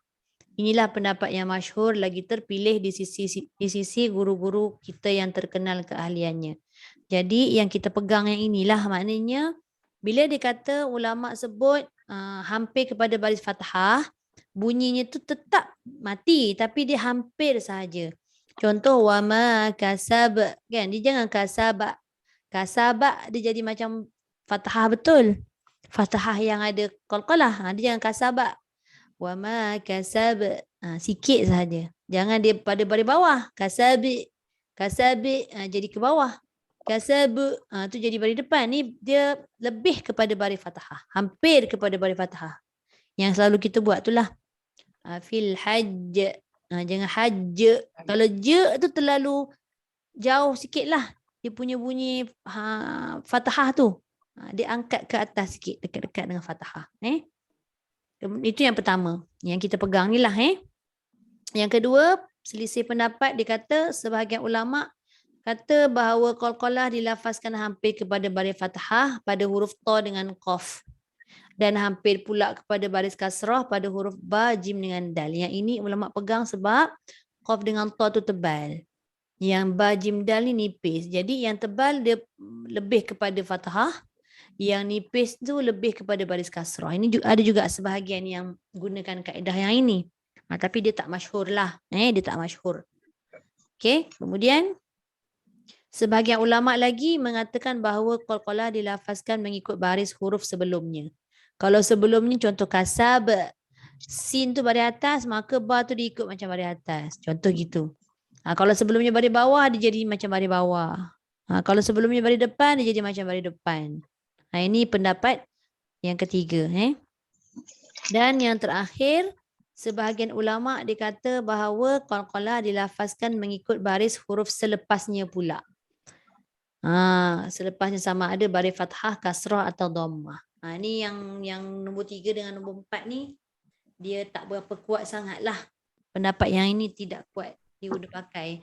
Inilah pendapat yang masyhur lagi terpilih di sisi guru-guru kita yang terkenal keahliannya. Jadi yang kita pegang yang inilah maknanya bila dikata ulama sebut hampir kepada baris fathah, bunyinya tu tetap mati tapi dia hampir sahaja. Contoh wama kasab kan, dia jangan kasaba. Kasaba dia jadi macam fathah betul. Fathah yang ada qalqalah, dia jangan kasaba. Wama kasab sikit sahaja. Jangan dia pada baris bawah. Kasabi jadi ke bawah. Kasab tu jadi baris depan. Ni dia lebih kepada baris fathah. Hampir kepada baris fathah. Yang selalu kita buat itulah. Fil hajj. Jangan hajj. Kalau je tu terlalu jauh sikit lah. Dia punya bunyi fathah tu. Dia angkat ke atas sikit. Dekat-dekat dengan fathah. Itu yang pertama. Yang kita pegang ni lah. Yang kedua, selisih pendapat dia kata sebahagian ulama kata bahawa qalqalah dilafazkan hampir kepada baris fathah pada huruf ta dengan qaf dan hampir pula kepada baris kasrah pada huruf ba, jim dengan dal. Yang ini ulama pegang sebab qaf dengan ta tu tebal. Yang ba, jim, dal ni nipis. Jadi yang tebal dia lebih kepada fathah, yang nipis tu lebih kepada baris kasrah. Ini ada juga sebahagian yang gunakan kaedah yang ini. Tapi dia tak masyhur lah. Dia tak masyhur. Okey, kemudian sebahagian ulama lagi mengatakan bahawa qalqalah dilafazkan mengikut baris huruf sebelumnya. Kalau sebelumnya contoh kasab, sin tu baris atas, maka ba tu diikut macam baris atas. Contoh gitu. Kalau sebelumnya baris bawah, dia jadi macam baris bawah. Kalau sebelumnya baris depan, dia jadi macam baris depan. Ini pendapat yang ketiga. Dan yang terakhir, sebahagian ulama dikata bahawa qalqalah dilafazkan mengikut baris huruf selepasnya pula. Selepasnya sama ada baris fathah, kasrah atau dhammah. Ini yang nombor 3 dengan nombor 4 ni dia tak berapa kuat sangat lah. Pendapat yang ini tidak kuat diguna pakai.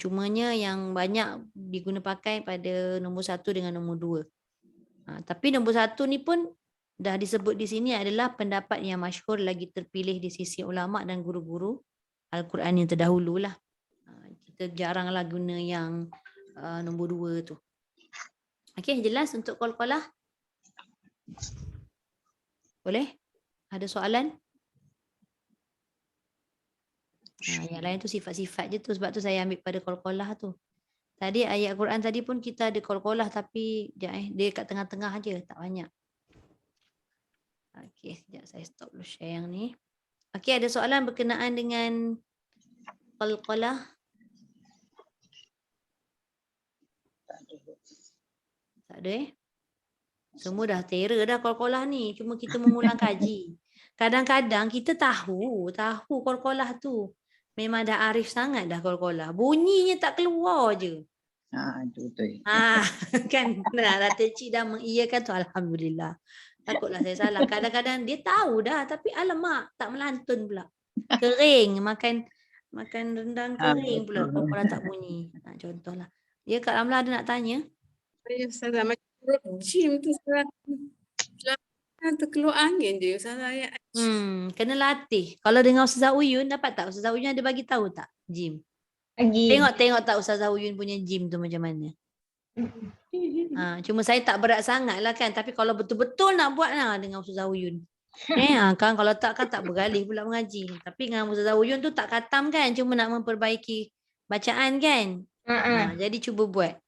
Cumanya yang banyak diguna pakai pada nombor 1 dengan nombor 2. Tapi nombor 1 ni pun dah disebut di sini adalah pendapat yang masyhur lagi terpilih di sisi ulama dan guru-guru Al-Quran yang terdahulu lah. Kita jaranglah guna yang nombor 2 tu. Okey, jelas untuk qalqalah? Boleh? Ada soalan? Yang lain tu sifat-sifat je tu. Sebab tu saya ambil pada qalqalah tu. Tadi ayat Quran tadi pun kita ada qalqalah tapi dia kat tengah-tengah aja, tak banyak. Okey, sekejap saya stop dulu share yang ni. Okey, ada soalan berkenaan dengan qalqalah? Tak ada Semua dah terror dah qalqalah ni. Cuma kita mengulang kaji. Kadang-kadang kita tahu qalqalah tu. Memang dah arif sangat dah qalqalah. Bunyinya tak keluar je. Itu betul. Kan Datin Cik dah mengiyakan tu, alhamdulillah. Takutlah saya salah. Kadang-kadang dia tahu dah tapi alamak tak melantun pula. Kering, makan rendang kering pula qalqalah tak bunyi. Contohlah. Ya Kak Ramlah ada nak tanya? Saya salah macam huruf jim tu salah. Terkeluar angin je salah ayat. Kena latih. Kalau dengan Ustazah Uyun dapat tak? Ustazah Uyun ada bagi tahu tak? Jim. Lagi. Tengok tak Ustazah Uyun punya jim tu macam mana? Cuma saya tak berat sangat lah kan. Tapi kalau betul-betul nak buat lah dengan Ustazah Uyun. Kan kalau tak kan tak bergalih pula mengaji. Tapi dengan Ustazah Uyun tu tak khatam kan. Cuma nak memperbaiki bacaan kan. Jadi cuba buat.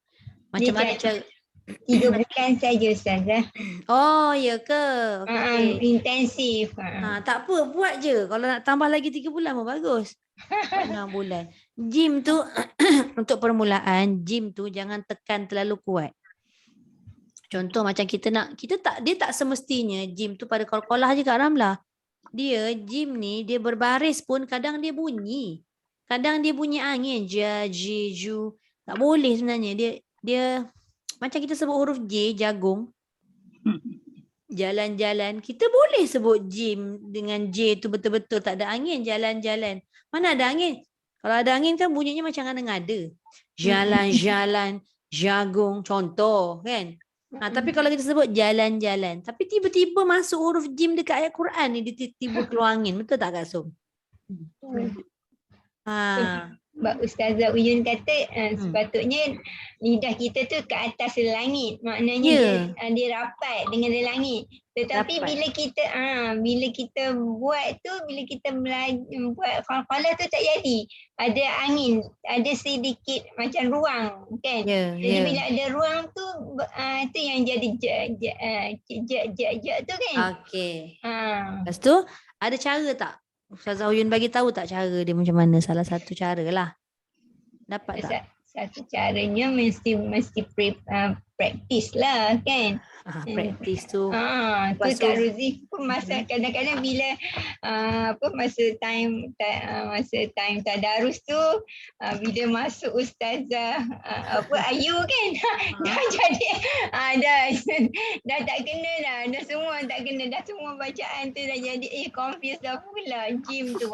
Macam mana cara. 3 bulan saja Ustazah. Oh ya ke? Okay. Intensif. Tak apa buat je. Kalau nak tambah lagi 3 bulan pun bagus. 6 bulan. Jim tu untuk permulaan, jim tu jangan tekan terlalu kuat. Contoh macam dia tak semestinya jim tu pada qalqalah je Kak Ramlah. Dia jim ni dia berbaris pun kadang dia bunyi. Kadang dia bunyi angin, ja, ji, ju. Tak boleh sebenarnya. Dia macam kita sebut huruf J, jagung. Jalan-jalan. Kita boleh sebut jim dengan J tu betul-betul tak ada angin. Jalan-jalan. Mana ada angin? Kalau ada angin kan bunyinya macam ngada-ngada. Jalan-jalan, jagung. Contoh kan? Tapi kalau kita sebut jalan-jalan. Tapi tiba-tiba masuk huruf jim dekat ayat Quran ni. Dia tiba-tiba keluar angin. Betul tak Kak Som? Sebab Ustazah Uyun kata sepatutnya lidah kita tu ke atas langit. Maknanya dia rapat dengan langit. Tetapi bila kita buat tu, bila kita buat qalqalah tu tak jadi. Ada angin, ada sedikit macam ruang kan. Jadi bila ada ruang tu tu yang jadi je tu kan. Okey. Lepas tu ada cara tak? Ustazah Uyun bagi tahu tak cara dia macam mana? Salah satu cara lah. Dapat tak? Satu caranya mesti practice lah kan. Praktis tu. Tu Kak Rozi pun masa kadang-kadang bila masa time tadarus tu bila masuk Ustazah Ayu kan dah jadi dah tak kena dah semua tak kena dah semua bacaan tu dah jadi confused dah pula jim tu.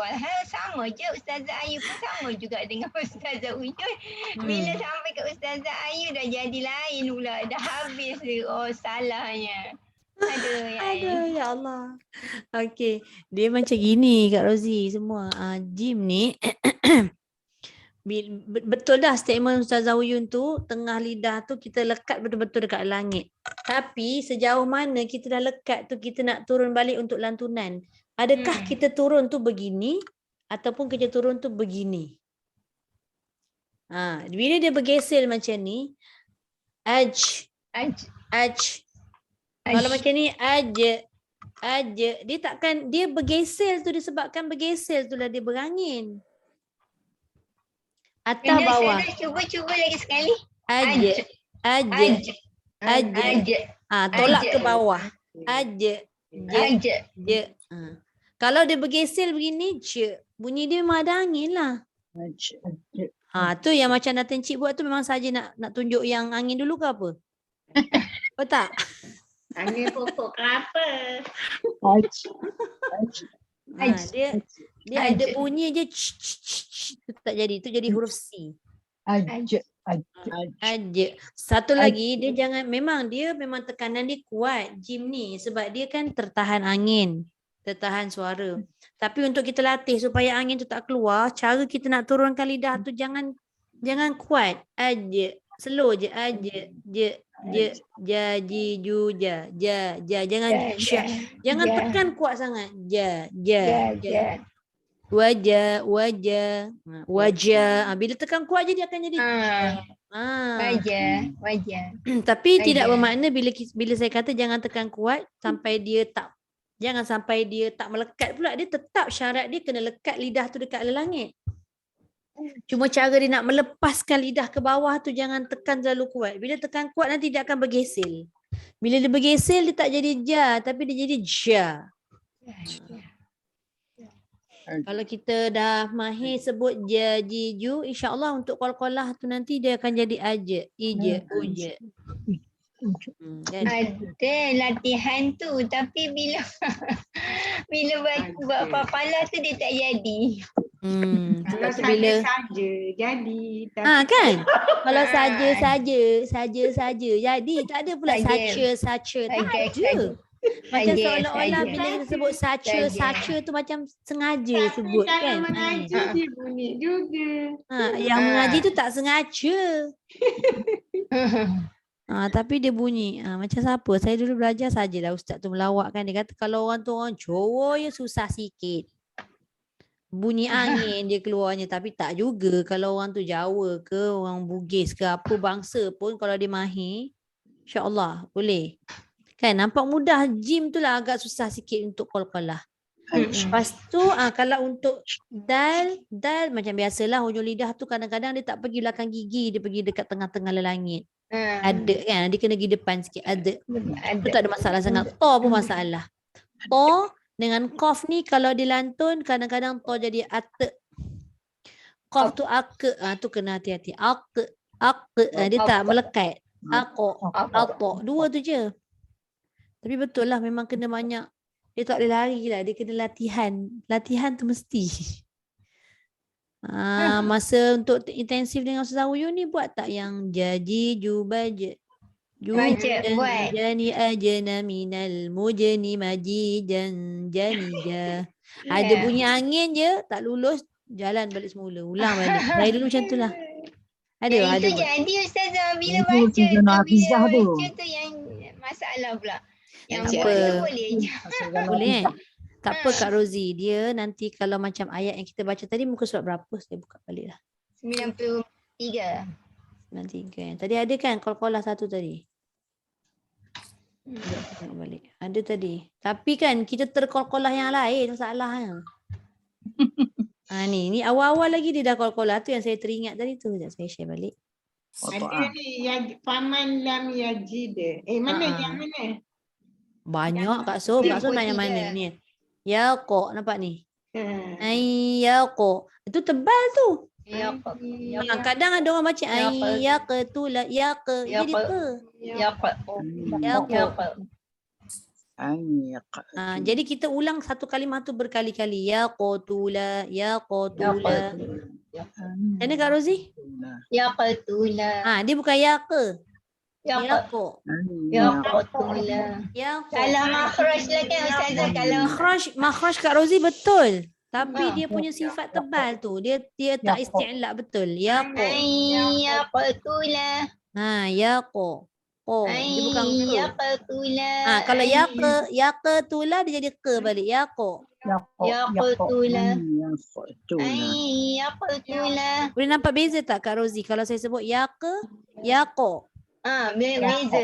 Sama je Ustazah Ayu pun sama juga dengan Ustazah Uyun. Bila sampai ke Ustazah Ayu dah jadi lain pula, dah habis salahnya. Aduh ya Allah. Okey, dia macam gini Kak Rozi semua. Jim ni betul dah statement Ustazah Uyun tu, tengah lidah tu kita lekat betul-betul dekat langit. Tapi sejauh mana kita dah lekat tu kita nak turun balik untuk lantunan. Adakah kita turun tu begini ataupun kita turun tu begini? Bila dia bergesel macam ni, kalau macam ni dia takkan, dia bergesel tu disebabkan bergesel tu lah dia berangin. Atas bawah. Cuba lagi sekali. Tolak ke bawah. Kalau dia bergesel begini, bunyi dia memang ada angin lah. Tu yang macam Datin Cik buat tu memang saja nak tunjuk yang angin dulu ke apa? Betul tak? Angin pokok kelapa. Dia ada bunyi je tak jadi. Itu jadi huruf C. Satu lagi dia memang tekanan dia kuat jim ni sebab dia kan tertahan angin, tertahan suara. Tapi untuk kita latih supaya angin tu tak keluar, cara kita nak turunkan lidah tu jangan kuat. Slow je. Jangan tekan kuat sangat. Wajah. Wajah. Bila tekan kuat je dia akan jadi Wajah. Tapi tidak Wajah. bermakna bila saya kata jangan tekan kuat sampai dia tak melekat pula. Dia tetap syarat dia kena lekat lidah tu dekat langit. Cuma cara dia nak melepaskan lidah ke bawah tu jangan tekan terlalu kuat. Bila tekan kuat nanti dia akan bergesel. Bila dia bergesel dia tak jadi ja tapi dia jadi ja. Kalau kita dah mahir sebut ja, ji, ju, insya-Allah untuk qalqalah tu nanti dia akan jadi aja, ija, uja. Kan? Ada latihan tu tapi bila buat papalah tu dia tak jadi. Kalau Sebab tu bila saja jadi. kan? Kalau saja jadi tak ada pula Saja. saja. Tak Saja, ada. Macam Saja, seolah-olah saja. bila kita sebut Saja. saja tu macam sengaja sebut kan. Kalau mengaji dia bunyi juga. Yang mengaji tu tak sengaja. Tapi dia bunyi. Macam siapa? Saya dulu belajar sajalah ustaz tu melawak kan. Dia kata kalau orang tu orang Jawa ya susah sikit. Bunyi angin dia keluarnya. Tapi tak juga. Kalau orang tu Jawa ke orang Bugis ke apa bangsa pun kalau dia mahir. InsyaAllah boleh. Kan nampak mudah. Jim tu lah agak susah sikit untuk qalqalah. Lepas tu kalau untuk dal macam biasalah hujung lidah tu kadang-kadang dia tak pergi belakang gigi. Dia pergi dekat tengah-tengah langit. Ada kan dia kena pergi depan sikit. Ada. Tu tak ada masalah sangat. To pun masalah. To dengan qaf ni kalau dilantun kadang-kadang to jadi ate. Qaf tu ake. Tu kena hati-hati. Ake. Dia tak melekat. Ako. Ato. Dua tu je. Tapi betul lah memang kena banyak. Dia tak boleh lari lah. Dia kena latihan. Latihan tu mesti. Masa untuk intensif dengan Ustazah Uyu ni buat tak yang jaji jubaja. buat. Jani ajana minal mujani majijan janija. Ada bunyi angin je tak lulus jalan balik semula. Ulang balik. Saya dulu macam tu lah. Ada Itu buat. jadi Ustazah bila Itu baca tu, Zona bila Hafizah tu. baca tu yang masalah pula. Yang Tak buat apa. tu boleh je. Boleh tak apa Kak Rozi. Dia nanti kalau macam ayat yang kita baca tadi muka surat berapa? Saya buka balik lah. 93. 93 tadi ada kan qalqalah satu tadi. Sekejap saya tengok balik. Ada tadi. Tapi kan kita terqalqalah yang lain masalahnya. Ni awal-awal lagi dia dah qalqalah tu yang saya teringat tadi tu. Sekejap saya share balik. Ada ni paman lam yajid. Mana yang mana? Banyak Kak Som. Kak Som nak yang mana ni? Ya kok nampak ni. Ya kok. Itu tebal tu. Ya, Kadang ada orang baca ya ke tu lah ya ke. Jadi ke. Ya kok. Jadi kita ulang satu kalimah tu berkali-kali. Ya qatula, ya qatula. Mana Kak Rozi? Ya qatula. Dia bukan ya ke. Ya ko. qatula. Ya ko. Kalau makhraj lah kan Ustazah, kalau Makhraj Kak Rozi betul. Tapi dia punya sifat tebal tu. Dia tak isti'la betul. Ya ko. ya qatula. Ya ko. Ko. Dia bukan ke. Ya qatula. Kalau ya ke tu lah dia jadi ke balik. Ya ko. Ya qatula. Ya qatula. Boleh nampak beza tak Kak Rozi kalau saya sebut ya ke, ya ko. Beza.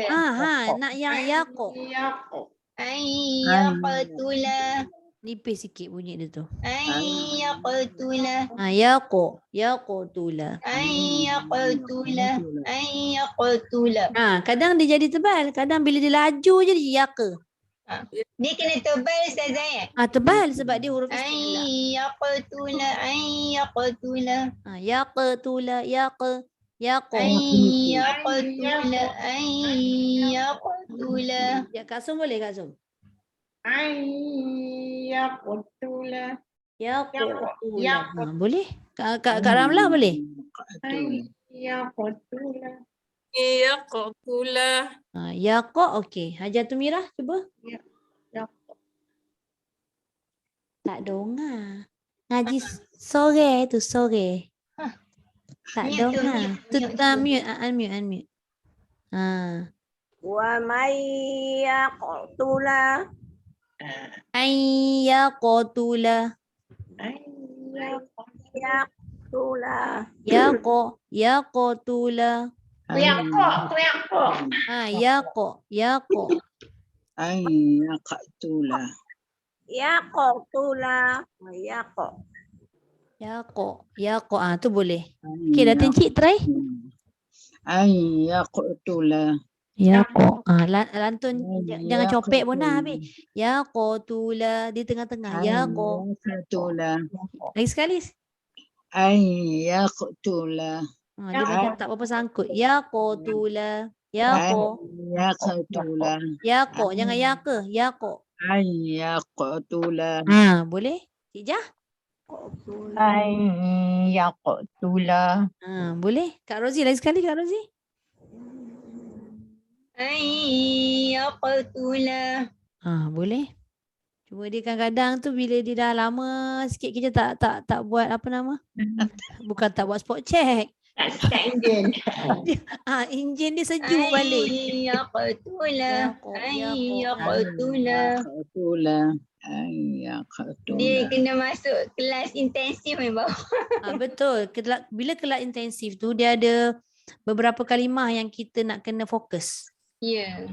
Nak yang ya ko. Ya qatula. Nipis sikit bunyi dia tu. Ya qatula. Ya ko. Ya qatula. Ya qatula. Ya qatula. Kadang dia jadi tebal, kadang bila dia laju je dia ya ke. Dia kena tebal Ustazah. Tebal sebab dia huruf istilah. Ya qatula. Ya qatula. Ya qatula, ya ke, ya ko. Ya qatula. Ya qatula. Ya Kak Som boleh Kak Som? Ya qatula. Ya qatula. Boleh? Kak Ramlah boleh? Ya qatula. Ya qatula. Ya ko okey. Hajatul Mirah cuba. Ya. Tak dengar. Ngaji sore tu sore. Tak Mute tu, dengar. Tu mute tu. unmute. Wa may yaqtula Ya qatula. Yaqutula. Yaqo. Ay, yaqtula. Yaqo. Tu boleh. Okey, Datin Cik try. Ay, yaqtula. Yaqo. Lantun jangan copek pun dah habis. Yaqutula di tengah-tengah. Yaqo. Yaqtula. Lagi sekali. Ay, yaqtula. Dia macam tak berapa sangkut. Yaqutula. Yaqo. Yaqtula. Yaqo. Jangan ya ke. Yaqo. Ay, yaqtula. Boleh? Cik Jah? Ay, yaqtula. Boleh? Kak Rozi lagi sekali Kak Rozi. Ay, yaqtula. Boleh. Cuma dia kadang-kadang tu bila dia dah lama sikit kita tak buat apa nama? Bukan tak buat spot check. Tak Indian. Enjin dia sejuk balik. Ay, yaqtula. Ay, yaqtula. Yaqtula. Ay, yaqtula. Dia kena masuk kelas intensif memang. Betul. Bila kelas intensif tu dia ada beberapa kalimah yang kita nak kena fokus. Ya.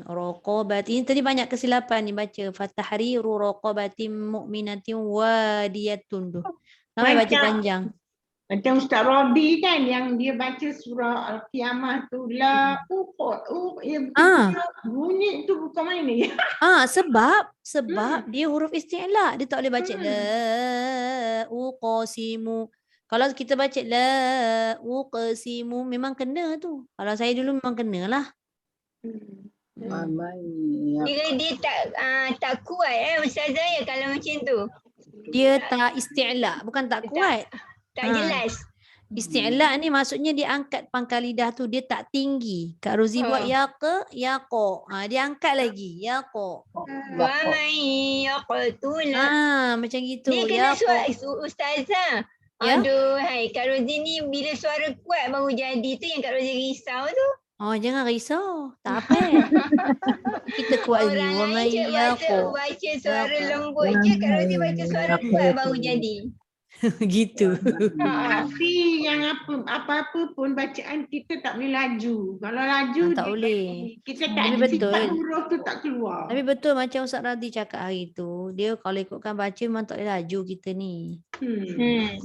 Raqabatin. Tadi banyak kesilapan ni baca. Fatahriru raqabatin mu'minatin wadiyatun tu. Namanya baca panjang. Macam Ustaz Robi kan yang dia baca surah Al-Qiyamah tu la bunyi tu bukan main ni. Sebab dia huruf isti'la. Dia tak boleh baca la uqasimu. Kalau kita baca la uqasimu memang kena tu. Kalau saya dulu memang kenalah. Dia tak kuat Ustazah ya kalau macam tu. Dia tak isti'la, bukan tak kuat. Tak jelas. Isti'la ni maksudnya dia angkat pangkal lidah tu, dia tak tinggi. Kak Rozi buat yaqo. Dia angkat lagi yaqo. Wa man yaqtula. Macam gitu. Dia kena suara Ustazah. Ya? Aduh, Kak Rozi ni bila suara kuat baru jadi tu yang Kak Rozi risau tu. Jangan risau. Tak apa. Kita kuat ni. Wa man yaqo. Baca suara lembut je, Kak Rozi baca suara kuat baru jadi. Gitu. Tapi yang apa-apa pun bacaan kita tak boleh laju. Kalau laju Tak boleh. Kita Tapi tak betul. sifat huruf tu tak keluar. Tapi betul macam Ustaz Radhi cakap hari tu. Dia kalau ikutkan baca memang tak boleh laju kita ni.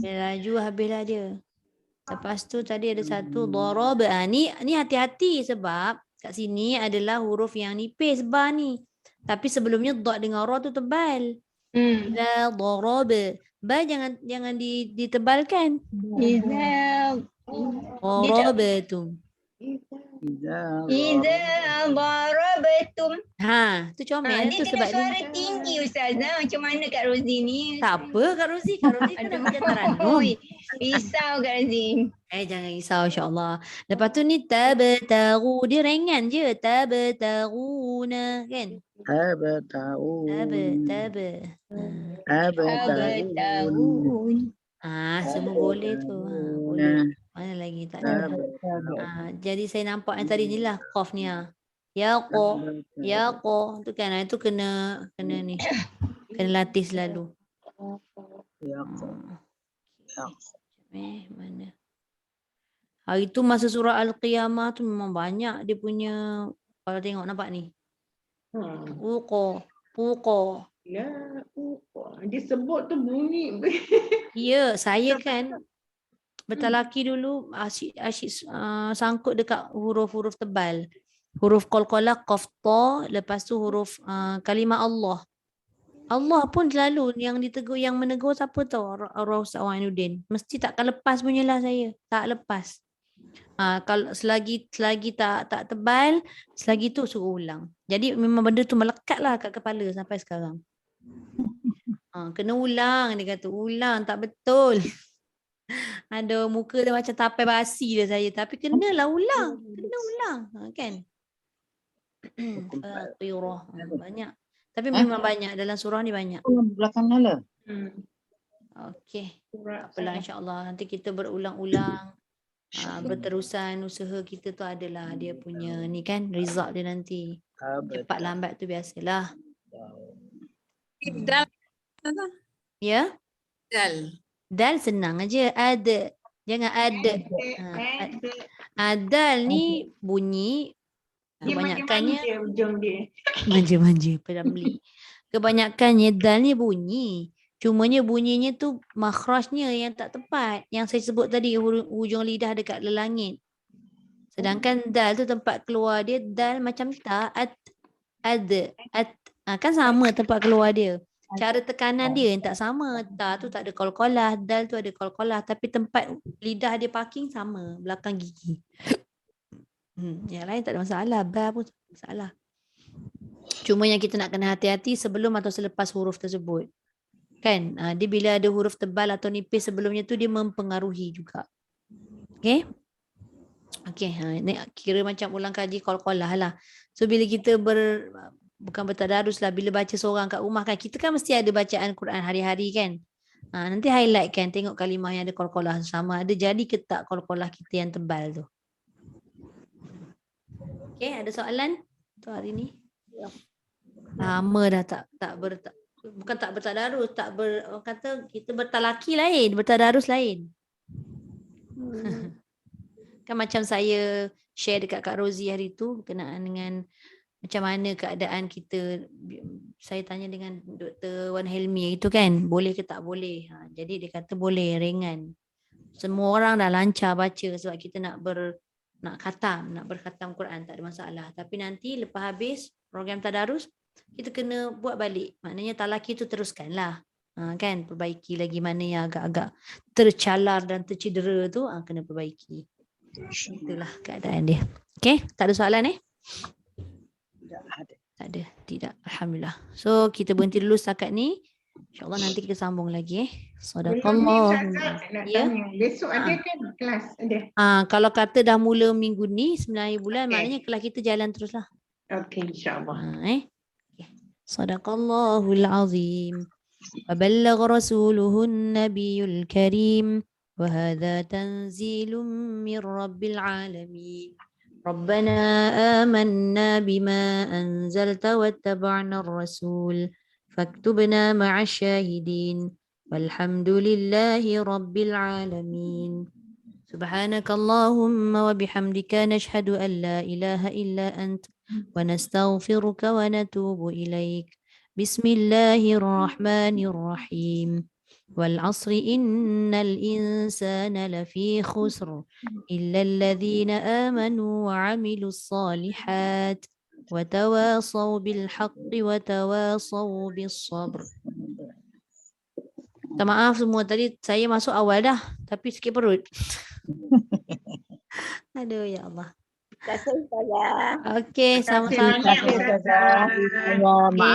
Dia laju habislah dia. Lepas tu tadi ada satu daraba. Ni hati-hati sebab kat sini adalah huruf yang nipis ba ni. Tapi sebelumnya dot dengan ra tu tebal. La daraba. Ba jangan ditebalkan. Daraba tu. Iza darabatum. Tu comel Dia tu kena sebab suara tinggi Ustazah. Macam mana Kak Rozi ni? tak apa Kak Rozi. Kak Rozi kena baca taranum. Risau Kak Rozi. Jangan risau insya-Allah. Lepas tu ni tabtagu, dia ringan je. Tabtaguna kan? Abataun. Abataun. Semua boleh tu. Boleh. Mana lagi tak ada. Jadi saya nampak yang tadi ni lah qaf ni Yaqo. Tu kan itu kena ni. Kena latih selalu. Mana? Hari tu masa surah Al-Qiyamah tu memang banyak dia punya, kalau tengok nampak ni. Uqo. Ya, dia sebut tu bunyi. Ya, saya kan bertalaki dulu asyik sangkut dekat huruf-huruf tebal. Huruf qalqalah, qaf, ta, lepas tu huruf kalimah Allah. Allah pun selalu yang ditegur, yang menegur siapa tahu? Ustaz Wainuddin. Mesti takkan lepas punya lah saya. Tak lepas. Kalau selagi tak tebal, selagi tu suruh ulang. Jadi memang benda tu melekat lah kat kepala sampai sekarang. Kena ulang, dia kata ulang tak betul. Ada muka dia macam tapai basi dah saya, tapi kenalah ulang. Kena ulang, kan? Banyak. Tapi memang banyak dalam surah ni banyak. Belakang Nala. Okey. Apalah insya-Allah nanti kita berulang-ulang. Berterusan usaha kita tu adalah dia punya ni kan result dia nanti. Cepat lambat tu biasalah. Ibdal. Ya? Dal. Dal senang aja. Ada. Jangan ada. Dal ni bunyi Dia kebanyakannya manja-manja ujung dia. manja-manja Ramli. Kebanyakannya dal ni bunyi. Cumanya bunyinya tu makhrajnya yang tak tepat. Yang saya sebut tadi hujung lidah dekat lelangit. Sedangkan dal tu tempat keluar dia dal macam ta, kan sama tempat keluar dia. Cara tekanan dia yang tak sama. Ta tu tak ada qalqalah, dal tu ada qalqalah, tapi tempat lidah dia parking sama belakang gigi. Yang lain tak ada masalah, ba pun tak ada masalah. Cuma yang kita nak kena hati-hati sebelum atau selepas huruf tersebut. Kan? Dia bila ada huruf tebal atau nipis sebelumnya tu dia mempengaruhi juga. Okay? Okay, ni kira macam ulang kaji qalqalah lah. So bila kita bukan bertadarus lah, bila baca seorang kat rumah kan, kita kan mesti ada bacaan Quran hari-hari kan. Nanti highlight kan, tengok kalimah yang ada qalqalah sama ada jadi ke tak qalqalah kita yang tebal tu. Okay, ada soalan tu hari ni? Lama dah bukan tak bertadarus, orang kata kita bertalaki lain, bertadarus lain. Kan macam saya share dekat Kak Rozi hari tu berkenaan dengan macam mana keadaan kita. Saya tanya dengan Dr. Wan Helmi itu kan, boleh ke tak boleh. Jadi dia kata boleh, ringan. Semua orang dah lancar baca sebab kita nak berkhatam Quran, tak ada masalah. Tapi nanti lepas habis program tadarus, kita kena buat balik. Maknanya talaki tu teruskanlah. Kan, perbaiki lagi mana yang agak-agak tercalar dan tercedera tu, kena perbaiki. Itulah keadaan dia. Okay, tak ada soalan Tak ada, tidak. Alhamdulillah. So kita berhenti dulu setakat ni. InsyaAllah nanti kita sambung lagi. Sadaqallah. Ya. Besok ada kan kelas? Ada. Kalau kata dah mula minggu ni 9 hari bulan, maknanya kelas kita jalan teruslah. Okey, insyaAllah. Sadaqallahul azim. Wa ballagha rasuluhun nabiyul karim. وهذا تنزيل من رب العالمين ربنا آمنا بما أنزلت واتبعنا الرسول فاكتبنا مع الشاهدين والحمد لله رب العالمين سبحانك اللهم وبحمدك نشهد أن لا إله إلا أنت ونستغفرك ونتوب إليك بسم الله الرحمن الرحيم والعصر إن الإنسان لفي خسر إلا الذين آمنوا وعملوا الصالحات وتواصوا بالحق وتواصوا بالصبر. Maaf semua, tadi saya masuk awal dah tapi sikit perut. Aduh ya Allah. Terima kasih. Okey, sama-sama. Terima kasih. Maaf.